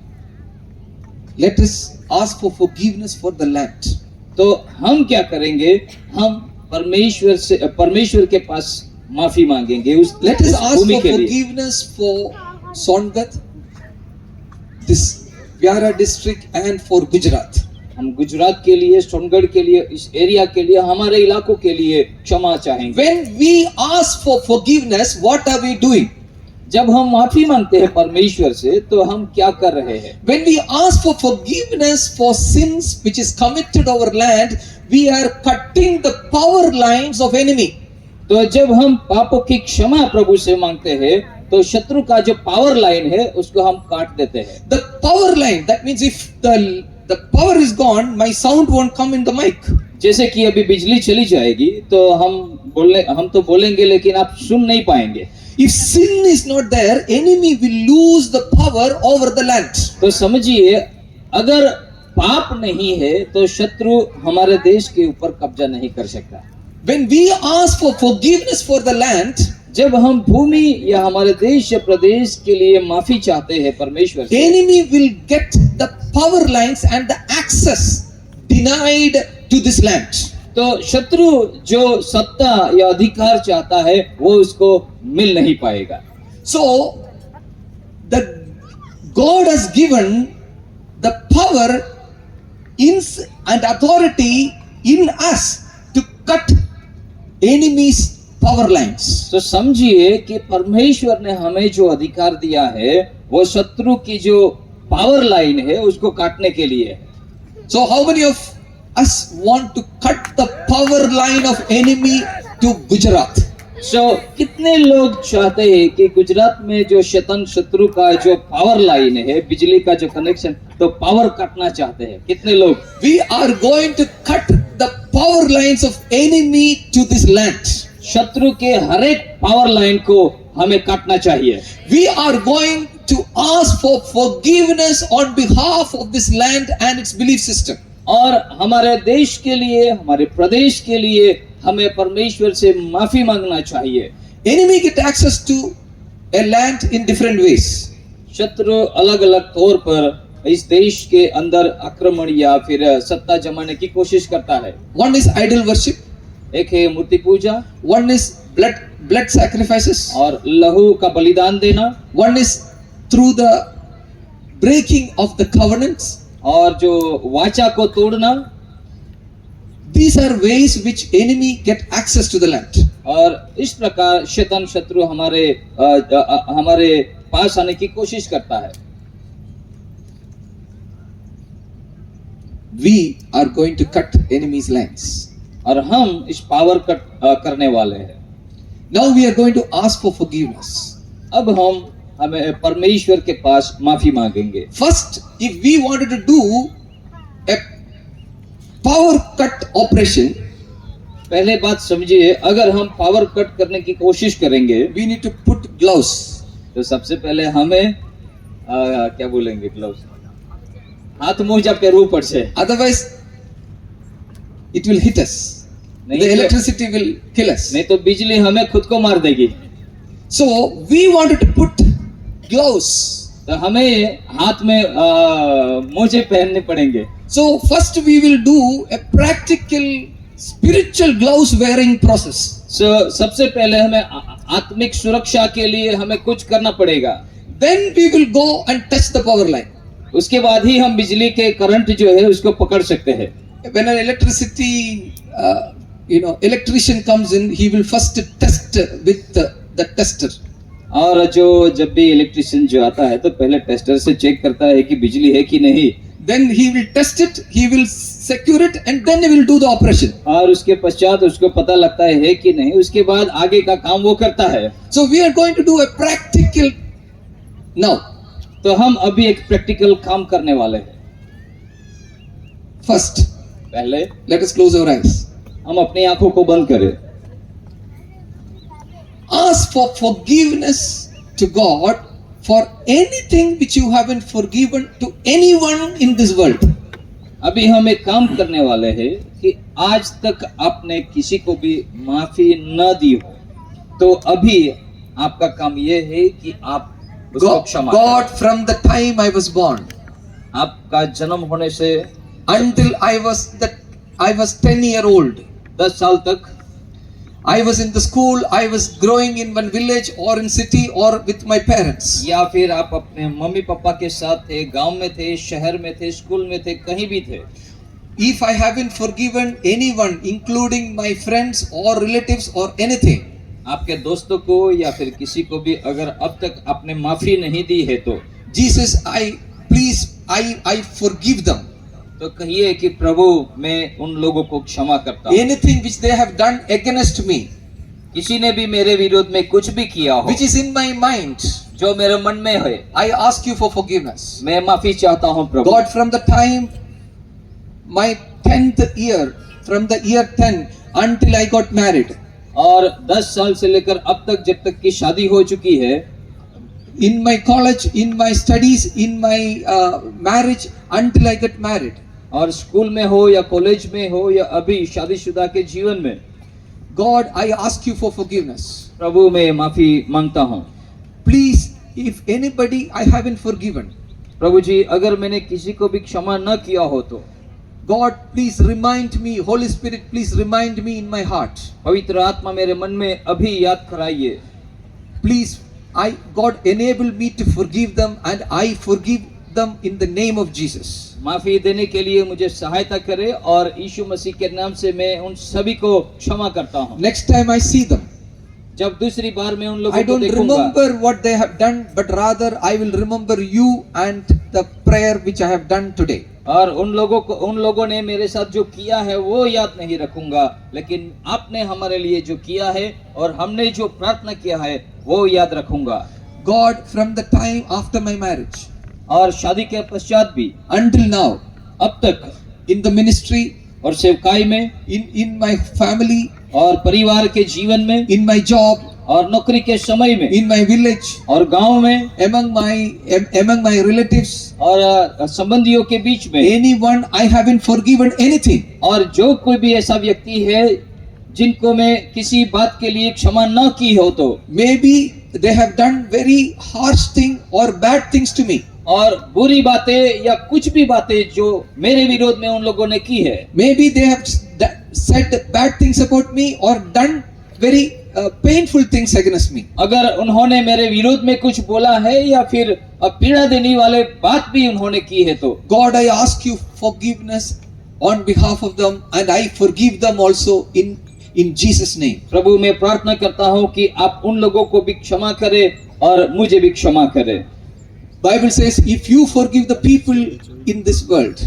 Let us ask for forgiveness for the land. तो हम क्या करेंगे? हम परमेश्वर के पास माफी मांगेंगे उस Let us ask Bhumi for के लिए। forgiveness for Songat, this Vyara district, and for Gujarat. हम गुजरात के लिए, सोनगढ़ के लिए, इस एरिया के लिए, हमारे इलाकों के लिए क्षमा चाहेंगे। When we ask for forgiveness, what are we doing? जब हम माफी मांगते हैं परमेश्वर से तो हम क्या कर रहे हैं? When we ask for forgiveness for sins which is committed over land, we are cutting the power lines of enemy. तो जब हम पापों की क्षमा प्रभु से मांगते हैं तो शत्रु का जो पावर लाइन है उसको हम काट देते हैं। The power line, that means if the power is gone, my sound won't come in the mic. जैसे कि अभी बिजली चली जाएगी तो हम तो बोलेंगे लेकिन आप सुन नहीं पाएंगे। If sin is not there, enemy will lose the power over the land. तो समझिए, अगर पाप नहीं है तो शत्रु हमारे देश के ऊपर कब्जा नहीं कर सकता। When we ask for forgiveness for the land, जब हम भूमि या हमारे देश या प्रदेश के लिए माफी चाहते हैं परमेश्वर से, enemy will get the power lines and the access denied to this land. तो शत्रु जो सत्ता या अधिकार चाहता है वो उसको मिल नहीं पाएगा। So the God has given the power and authority in us to cut enemies power lines. तो समझिए कि परमेश्वर ने हमें जो अधिकार दिया है वो शत्रु की जो पावर लाइन है उसको काटने के लिए है। So how many of us want to cut the power line of enemy to Gujarat? So, कितने लोग चाहते हैं कि गुजरात में जो शैतान शत्रु का जो पावर लाइन है, बिजली का जो कनेक्शन, तो पावर काटना चाहते हैं? कितने लोग? We are going to cut the power lines of enemy to this land. शत्रु के हर एक पावर लाइन को हमें काटना चाहिए। We are going to ask for forgiveness on behalf of this land and its belief system. और हमारे देश के लिए, हमारे प्रदेश के लिए हमें परमेश्वर से माफी मांगना चाहिए। Enemy get access to a land in different ways. शत्रु अलग अलग तौर पर इस देश के अंदर आक्रमण या फिर सत्ता जमाने की कोशिश करता है। One is idol worship. एक है मूर्ति पूजा, One is blood sacrifices. और लहू का बलिदान देना, One is through the breaking of the covenants. और जो वाचा को तोड़ना। These are ways which enemy get access to the land. और इस प्रकार शैतान शत्रु हमारे पास आने की कोशिश करता है। We are going to cut enemy's lands. और हम इस पावर कट करने वाले हैं। Now we are going to ask for forgiveness. अब हमें परमेश्वर के पास माफी मांगेंगे। First, if we wanted to do a power cut operation, पहले बात समझिए, अगर हम पावर कट करने की कोशिश करेंगे we need to put gloves. तो सबसे पहले हमें क्या बोलेंगे, ग्लव्स, हाथ मोजा पहनना पड़से। Otherwise, it will hit us. The electricity will kill us. नहीं तो बिजली हमें खुद को मार देगी। So we wanted to put gloves. तो हमें हाथ में मोजे पहनने पड़ेंगे। So first we will do a practical spiritual gloves wearing process. So सबसे पहले हमें आत्मिक सुरक्षा के लिए हमें कुछ करना पड़ेगा। Then we will go and touch the power line. उसके बाद ही हम बिजली के करंट जो है उसको पकड़ सकते हैं। When an electrician comes in, he will first test with the tester. और जब भी इलेक्ट्रिशियन जो आता है तो पहले टेस्टर से चेक करता है कि बिजली है कि नहीं। Then he will test it, he will secure it, and then he will do the operation. और उसके पश्चात उसको पता लगता है कि नहीं, उसके बाद आगे का काम वो करता है। So we are going to do a practical now. तो हम अभी एक प्रैक्टिकल काम करने वाले हैं। First, पहले let us close our eyes. हम अपनी आंखों को बंद करें। Ask for forgiveness to God for anything which you haven't forgiven to anyone in this world. अभी हम एक काम करने वाले हैं कि आज तक आपने किसी को भी माफी न दी हो, तो अभी आपका काम ये है कि आप उसको क्षमा करें। God, from the time I was born, आपका जन्म होने से until I was 10-year-old, 10 साल तक I was in the school, I was growing in one village or in city or with my parents. या फिर आप अपने मम्मी पापा के साथ थे, गांव में थे, शहर में थे, स्कूल में थे, कहीं भी थे। If I haven't forgiven anyone, including my friends or relatives or anything, आपके दोस्तों को या फिर किसी को भी अगर अब तक आपने माफी नहीं दी है तो Jesus, I forgive them. तो कहिए कि प्रभु मैं उन लोगों को क्षमा करता हूँ। Anything which they have done against me, किसी ने भी मेरे विरोध में कुछ भी किया हो, which is in my mind, जो मेरे मन में है, I ask you for forgiveness. मैं माफी चाहता हूँ प्रभु। God, from the time my 10th year, from the year 10 until I got married, और 10 साल से लेकर अब तक जब तक की शादी हो चुकी है, in my college, in my studies, in my marriage, until I get married. और स्कूल में हो या कॉलेज में हो या अभी शादीशुदा के जीवन में, God, I ask you for forgiveness. प्रभु मैं माफी मांगता हूँ। Please, if anybody I haven't forgiven, प्रभु जी अगर मैंने किसी को भी क्षमा न किया हो तो God, please remind me. Holy Spirit, please remind me in my heart. पवित्र आत्मा मेरे मन में अभी याद कराइए। Please, God, enable me to forgive them, and I forgive them in the name of Jesus. माफी देने के लिए मुझे सहायता करे और यीशु मसीह के नाम से मैं उन सभी को क्षमा करता हूँ। Next time I see them, जब दूसरी बार मैं उन I लोगों को don't देखूंगा, remember what they have done, but rather I will remember you and the prayer which I have done today. और उन लोगों ने मेरे साथ जो किया है वो याद नहीं रखूंगा, लेकिन आपने हमारे लिए जो किया है और हमने जो प्रार्थना किया है वो याद रखूंगा। God, from the time after my marriage और शादी के पश्चात भी until now, अब तक in the ministry, और सेवकाई में in my family, और परिवार के जीवन में in my job, और नौकरी के समय में in my village, और गांव में among my relatives, और संबंधियों के बीच में, anyone I haven't forgiven anything. और जो कोई भी ऐसा व्यक्ति है जिनको मैं किसी बात के लिए क्षमा न की हो तो Maybe they have done very harsh thing or bad things to me. और बुरी बातें या कुछ भी बातें जो मेरे विरोध में उन लोगों ने की है, Maybe they have said bad things about me or done very painful things against me. अगर उन्होंने मेरे विरोध में कुछ बोला है या फिर पीड़ा देने वाले बात भी उन्होंने की है तो God, I ask you forgiveness on behalf of them, and I forgive them also in Jesus name. प्रभु मैं प्रार्थना करता हूँ कि आप उन लोगों को भी क्षमा करें और मुझे भी क्षमा करें। Bible says, if you forgive the people in this world,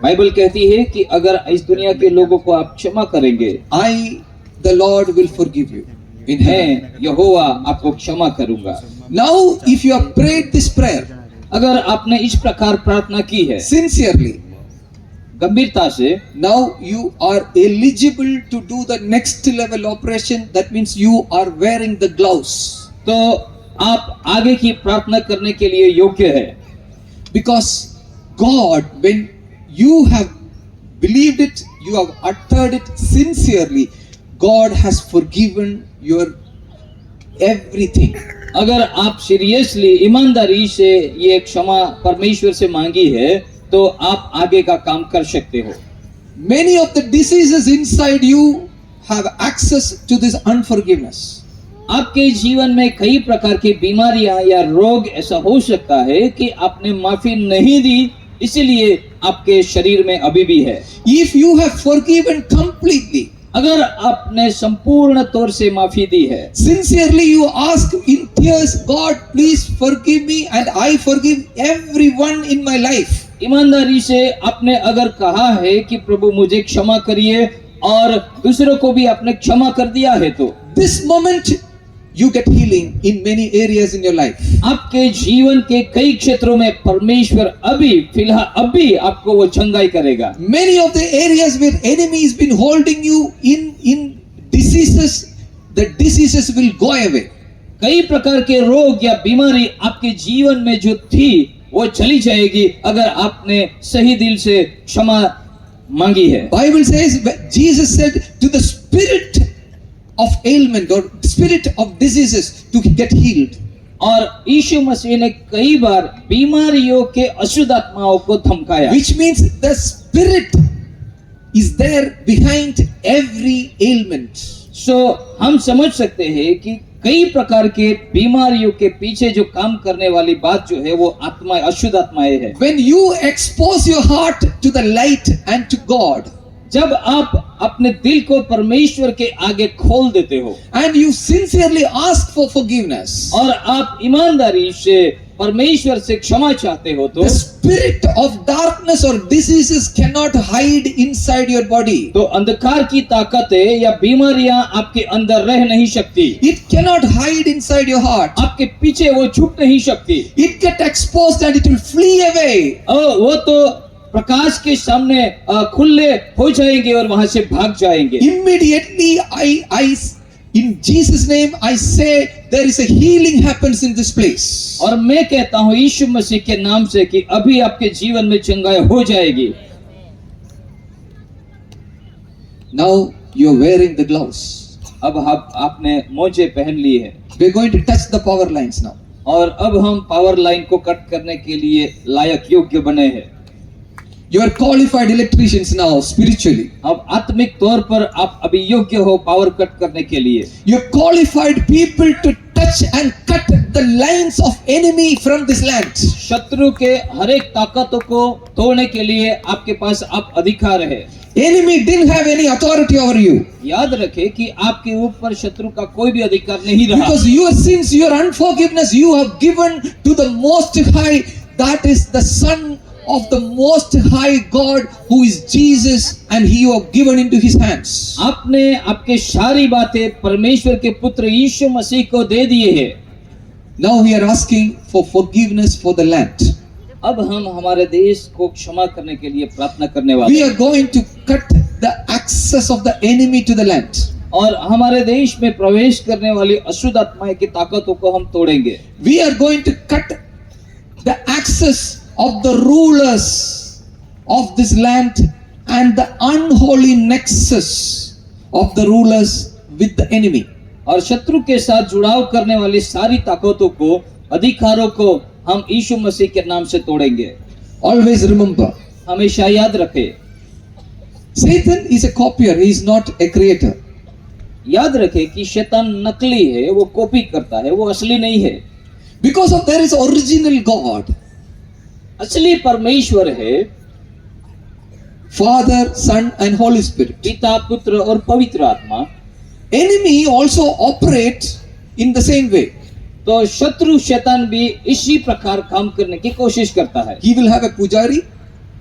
Bible कहती है कि अगर इस दुनिया के लोगों को आप क्षमा करेंगे, I, the Lord, will forgive you in heaven. मैं यहोवा आपको क्षमा करूंगा। Now, if you have prayed this prayer अगर आपने इस प्रकार प्रार्थना की है sincerely, गंभीरता से, now you are eligible to do the next level operation. That means you are wearing the gloves. तो आप आगे की प्रार्थना करने के लिए योग्य है। Because God, when you have believed it, you have uttered it sincerely, God has forgiven your everything. अगर आप सीरियसली ईमानदारी से ये क्षमा परमेश्वर से मांगी है तो आप आगे का काम कर सकते हो। Many of the diseases inside you have access to this unforgiveness. आपके जीवन में कई प्रकार की बीमारियां या रोग ऐसा हो सकता है कि आपने माफी नहीं दी, इसीलिए आपके शरीर में अभी भी है। If you have forgiven completely, अगर आपने संपूर्ण तौर से माफी दी है, sincerely you ask in tears, God, please forgive me and I forgive everyone in my life. ईमानदारी से आपने अगर कहा है कि प्रभु मुझे क्षमा करिए और दूसरों को भी आपने क्षमा कर दिया है तो This moment you get healing in many areas in your life. आपके जीवन के कई क्षेत्रों में परमेश्वर अभी आपको वो चंगाई करेगा। Many of the areas where enemy has been holding you in diseases, the diseases will go away. कई प्रकार के रोग या बीमारी आपके जीवन में जो थी वो चली जाएगी अगर आपने सही दिल से क्षमा मांगी है। Bible says, Jesus said to the spirit of ailment or spirit of diseases to get healed. और यीशु मसीह ने कई बार बीमारियों के अशुद्ध आत्माओं को धमकाया, Which means the spirit is there behind every ailment. सो हम समझ सकते हैं कि कई प्रकार के बीमारियों के पीछे जो काम करने वाली बात जो है वो आत्मा अशुद्ध आत्माएं है। When you expose your heart to the light and to God, जब आप अपने दिल को परमेश्वर के आगे खोल देते हो and you sincerely ask for forgiveness, और आप ईमानदारी से परमेश्वर से क्षमा चाहते हो तो the spirit of darkness or diseases cannot hide inside your body. तो अंधकार की ताकतें या बीमारियां आपके अंदर रह नहीं सकती, It cannot hide inside your heart. आपके पीछे वो छुप नहीं सकती। It get exposed and it will flee away. वो तो प्रकाश के सामने खुले हो जाएंगे और वहां से भाग जाएंगे। Immediately I in Jesus' name I say there is a healing happens in this place. और मैं कहता हूँ यीशु मसीह के नाम से कि अभी आपके जीवन में चंगाई हो जाएगी। Now you are wearing the gloves. अब आपने मोजे पहन लिए हैं We are going to touch the power lines now. और अब हम पावर लाइन को कट करने के लिए लायक योग्य बने हैं। You are qualified electricians now spiritually. अब आत्मिक तौर पर आप अभी योग्य हो पावर कट करने के लिए। You are qualified people to touch and cut the lines of enemy from this land. शत्रु के हर एक ताकतों को तोड़ने के लिए आपके पास आप अधिकार है। Enemy didn't have any authority over you. याद रखें कि आपके ऊपर शत्रु का कोई भी अधिकार नहीं रहा। Because your sins, your unforgiveness, you have given to the Most High, that is the Son of the Most High God, who is Jesus, and He you have given into His hands. आपने आपके सारी बातें परमेश्वर के पुत्र यीशु मसीह को दे दिए हैं। Now we are asking for forgiveness for the land. अब हम हमारे देश को क्षमा करने के लिए प्रार्थना करने वाले We हैं। are going to cut the access of the enemy to the land. और हमारे देश में प्रवेश करने वाली अशुद्ध आत्माएं की ताकतों को हम तोड़ेंगे। We are going to cut the access of the rulers of this land and the unholy nexus of the rulers with the enemy. और शत्रु के साथ जुड़ाव करने वाली सारी ताकतों को, अधिकारों को हम यीशु मसीह के नाम से तोड़ेंगे। Always remember, हमेशा याद रखें, Satan is a copier, he is not a creator. याद रखें कि शैतान नकली है, वो कॉपी करता है, वो असली नहीं है। Because of there is original God, असली परमेश्वर है, Father, Son and Holy Spirit. पिता, पुत्र और पवित्र आत्मा। Enemy also operate in the same way. तो शत्रु शैतान भी इसी प्रकार काम करने की कोशिश करता है। He will have a pujari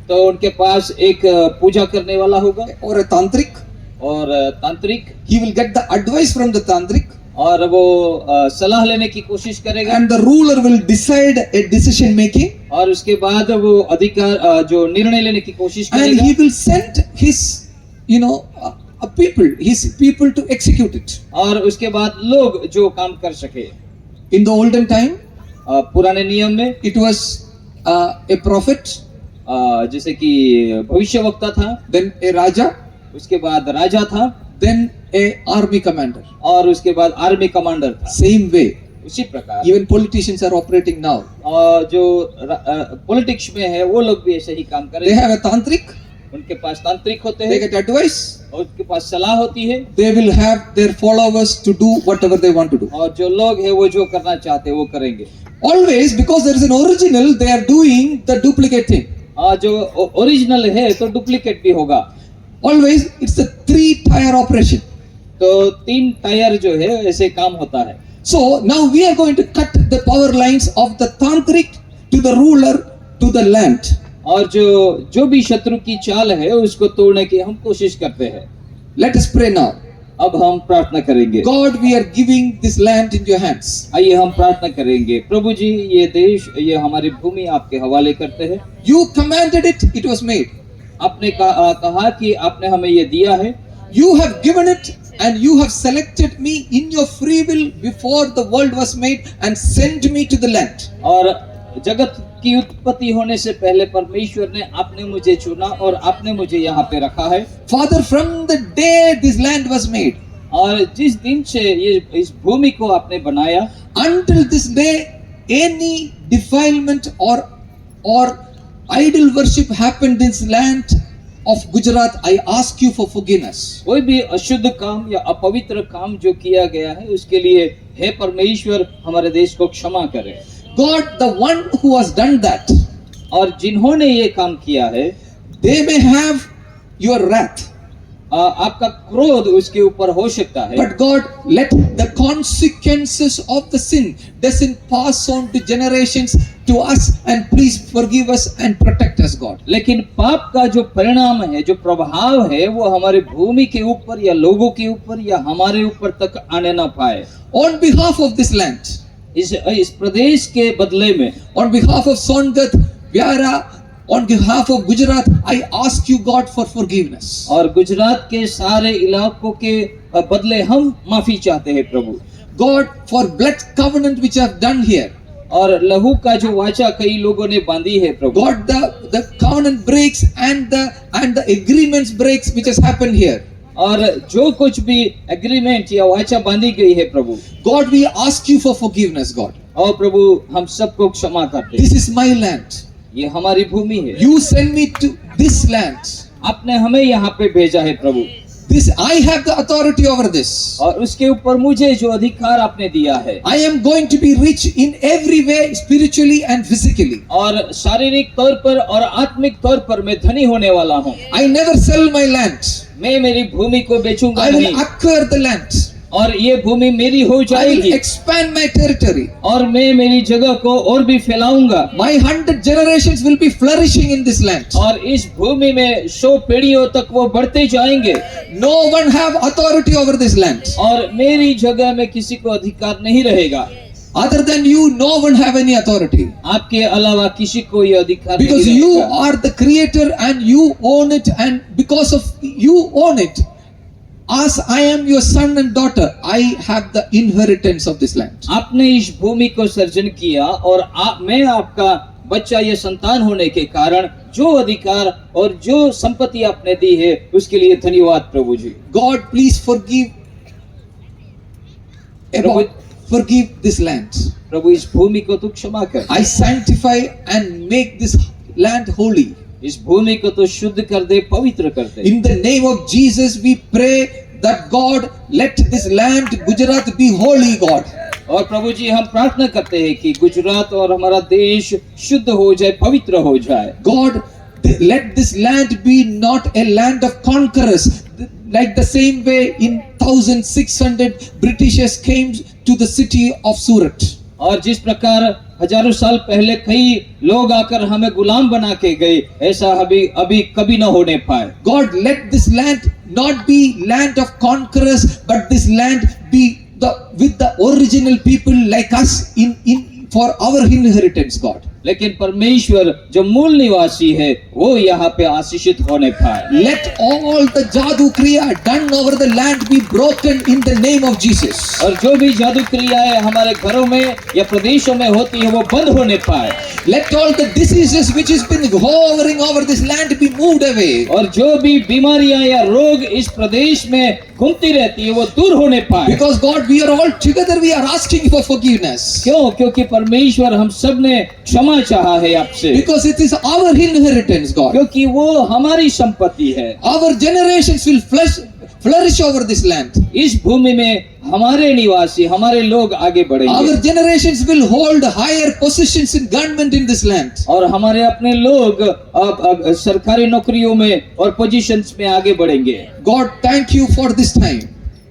तो उनके पास एक पूजा करने वाला होगा or a tantric. और तांत्रिक, He will get the advice from the tantric, और वो सलाह लेने की कोशिश करेगा। and the ruler will decide a decision making, और उसके बाद वो अधिकार जो निर्णय लेने की कोशिश and करेगा। he will send his, his people to execute it. और उसके बाद लोग जो काम कर सके। In the olden time, पुराने नियम में it was a prophet, जैसे कि भविष्यवक्ता था, then a raja, उसके बाद राजा था, then a army commander. और उसके बाद आर्मी कमांडर था। Same way, उसी प्रकार even politicians are operating now. और जो पॉलिटिक्स में है वो लोग भी ऐसे ही काम They करेंगे। have a tantric, उनके पास तांत्रिक होते they हैं get advice, और उनके पास सलाह होती है, they will have their followers to do whatever they want to do. और जो लोग हैं वो जो करना चाहते हैं वो करेंगे। Always, because there is an original, they are doing the duplicate thing. और जो ओरिजिनल है तो डुप्लीकेट भी होगा। Always, it's a 3-tier operation. तो 3 टायर जो है ऐसे काम होता है। So now we are going to cut the power lines of the tantric to the ruler to the land. और जो भी शत्रु की चाल है उसको तोड़ने की हम कोशिश करते हैं। Let us pray now. अब हम प्रार्थना करेंगे। God, we are giving this land into your hands. आइए हम प्रार्थना करेंगे। प्रभु जी, ये देश, ये हमारी भूमि आपके हवाले करते हैं। You commanded it, it was made. आपने कहा कि आपने हमें ये दिया है। You have given it and you have selected me in your free will before the world was made and sent me to the land. और जगत की उत्पत्ति होने से पहले परमेश्वर ने आपने मुझे चुना और आपने मुझे यहाँ पे रखा है। Father, from the day this land was made, और जिस दिन से ये इस भूमि को आपने बनाया, until this day, any defilement or idol worship happened in this land of Gujarat, I ask you for forgiveness. कोई भी अशुद्ध काम या अपवित्र काम जो किया गया है उसके लिए हे परमेश्वर हमारे देश को क्षमा करें। God, the one who has done that, और जिन्होंने ये काम किया है, they may have your wrath. आपका क्रोध उसके ऊपर हो सकता है। But God, let the consequences of the sin doesn't pass on to generations to us, and please forgive us and protect us, God. लेकिन पाप का जो परिणाम है, जो प्रभाव है, वो हमारे भूमि के ऊपर या लोगों के ऊपर या हमारे ऊपर तक आने ना पाए। On behalf of this land, इस प्रदेश के बदले में, on behalf of Songat, Vyara, on behalf of Gujarat, I ask you, God, for forgiveness. और गुजरात के सारे इलाकों के बदले हम माफी चाहते हैं प्रभु। God, for blood covenant which I have done here. और लहू का जो वाचा कई लोगों ने बांधी है प्रभु, God, the covenant breaks and the agreements breaks which has happened here. और जो कुछ भी एग्रीमेंट या वाचा बांधी गई है प्रभु, God, we ask you for forgiveness, God. और प्रभु हम सबको क्षमा करते हैं। This is my land. ये हमारी भूमि है, You send me to this land. आपने हमें यहाँ पे भेजा है प्रभु, This, I have the authority over this. और उसके ऊपर मुझे जो अधिकार आपने दिया है, I am going to be rich in every way, spiritually and physically. और शारीरिक तौर पर और आत्मिक तौर पर मैं धनी होने वाला हूँ। I never sell my land. मैं मेरी भूमि को बेचूंगा I will नहीं, acquire the land. और ये भूमि मेरी हो I will जाएगी, expand my territory. और मैं मेरी जगह को और भी फैलाऊंगा, My 100 generations will be flourishing in this land. और इस भूमि में 100 पीढ़ियों तक वो बढ़ते जाएंगे, No one have authority over this land. और मेरी जगह में किसी को अधिकार नहीं रहेगा। Other than you, no one have any authority. आपके अलावा किसी को ये अधिकार Because नहीं you रहेगा, are the creator and you own it, and because of you own it, as I am your son and daughter, I have the inheritance of this land. आपने इस भूमि को सर्जन किया, और मैं आपका बच्चा या संतान होने के कारण जो अधिकार और जो संपत्ति आपने दी है उसके लिए धन्यवाद प्रभु जी। God, please forgive this land. प्रभु इस भूमि को तू क्षमा कर, I sanctify and make this land holy. इस भूमि को तो शुद्ध कर दे, पवित्र कर दे। In the name of Jesus, we pray that God, let this land, Gujarat, be holy, God. और प्रभु जी हम प्रार्थना करते हैं कि गुजरात और हमारा देश शुद्ध हो जाए, पवित्र हो जाए। God, let this land be not a land of conquerors. Like the same way in 1600 Britishers came to the city of Surat. और जिस प्रकार हजारों साल पहले कई लोग आकर हमें गुलाम बना के गए, ऐसा अभी कभी न होने पाए। God, let this land not be land of conquerors, but this land be with the original people like us for our inheritance, God. लेकिन परमेश्वर जो मूल निवासी है वो यहाँ पे आशीषित होने पाए। Let all the jadoo kriya done over the land be broken in the name of Jesus. और जो भी जादू क्रियाएं हमारे घरों में या प्रदेशों में होती है वो बंद होने पाए। Let all the diseases which has been hovering over this land be moved away. और जो भी बीमारियां या रोग इस प्रदेश में घूमती रहती है वो दूर होने पाए। Because God, we are all together, we are asking for forgiveness. क्यों? क्योंकि परमेश्वर हम सब ने क्षमा चाहा है आपसे, Because it is our inheritance, God. क्योंकि वो हमारी संपत्ति है। Our generations will flourish over this land. इस भूमि में हमारे निवासी, हमारे लोग आगे बढ़ेंगे, Our generations will hold higher positions in government in this land. और हमारे अपने लोग अब सरकारी नौकरियों में और पोजीशंस में आगे बढ़ेंगे। God, thank you for this time.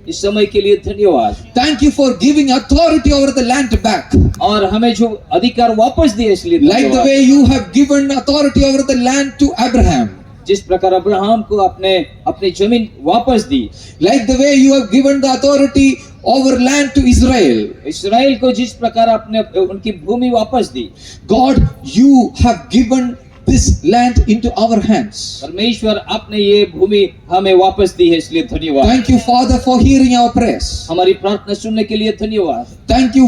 इस समय के लिए धन्यवाद। Thank you for giving authority over the land back. और हमें जो अधिकार वापस दिए इसलिए Like the धन्यवाद। way you have given authority over the land to Abraham. जिस प्रकार अब्राहम को आपने अपनी जमीन वापस दी, Like the way you have given the authority over land to Israel. इस्राएल को जिस प्रकार आपने उनकी भूमि वापस दी, God, you have given this land into our hands. परमेश्वर आपने ये भूमि हमें वापस दी है इसलिए धन्यवाद। Thank you, Father, for hearing our prayers. हमारी प्रार्थना सुनने के लिए धन्यवाद, Thank you,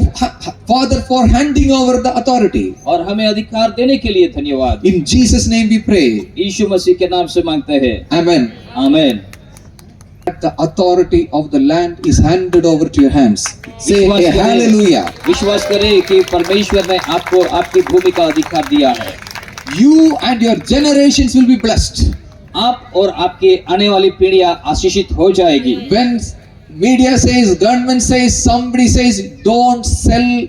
Father, for handing over the authority. और हमें अधिकार देने के लिए धन्यवाद। In Jesus' name we pray. यीशु मसीह के नाम से मांगते हैं, Amen. आमीन। The authority of the land is handed over to your hands. Say विश्वास a करें- hallelujah. विश्वास करें कि परमेश्वर ने आपको आपकी भूमि का अधिकार दिया है। You and your generations will be blessed. आप और आपकी आने वाली पीढ़ियां आशीषित हो जाएगी। When media says, government says, somebody says, don't sell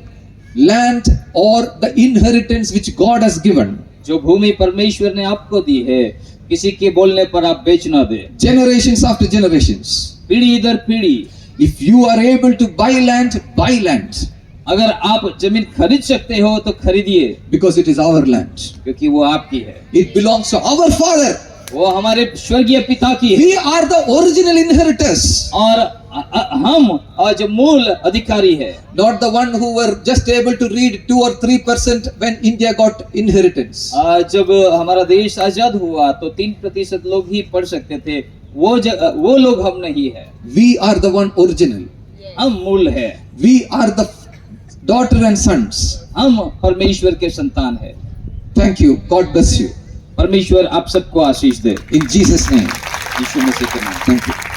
land or the inheritance which God has given. जो भूमि परमेश्वर ने आपको दी है, किसी के बोलने पर आप बेच ना दे। Generations after generations. पीढ़ी दर पीढ़ी, If you are able to buy land, buy land. अगर आप जमीन खरीद सकते हो तो खरीदिए, Because it is our land. क्योंकि वो आपकी है, It belongs to our Father. वो हमारे स्वर्गीय पिता की है। We are the original inheritors. और हम जो मूल अधिकारी है, Not the one who were just able to read 2 or 3% when India got inheritance. जब हमारा देश आजाद हुआ तो 3% लोग ही पढ़ सकते थे, वो लोग हम नहीं है। We are the one original. हम मूल है, We are the daughter and sons. हम परमेश्वर के संतान है। Thank you. God bless you. परमेश्वर आप सबको आशीष दे, In Jesus' name. यीशु मसीह के नाम। Thank you.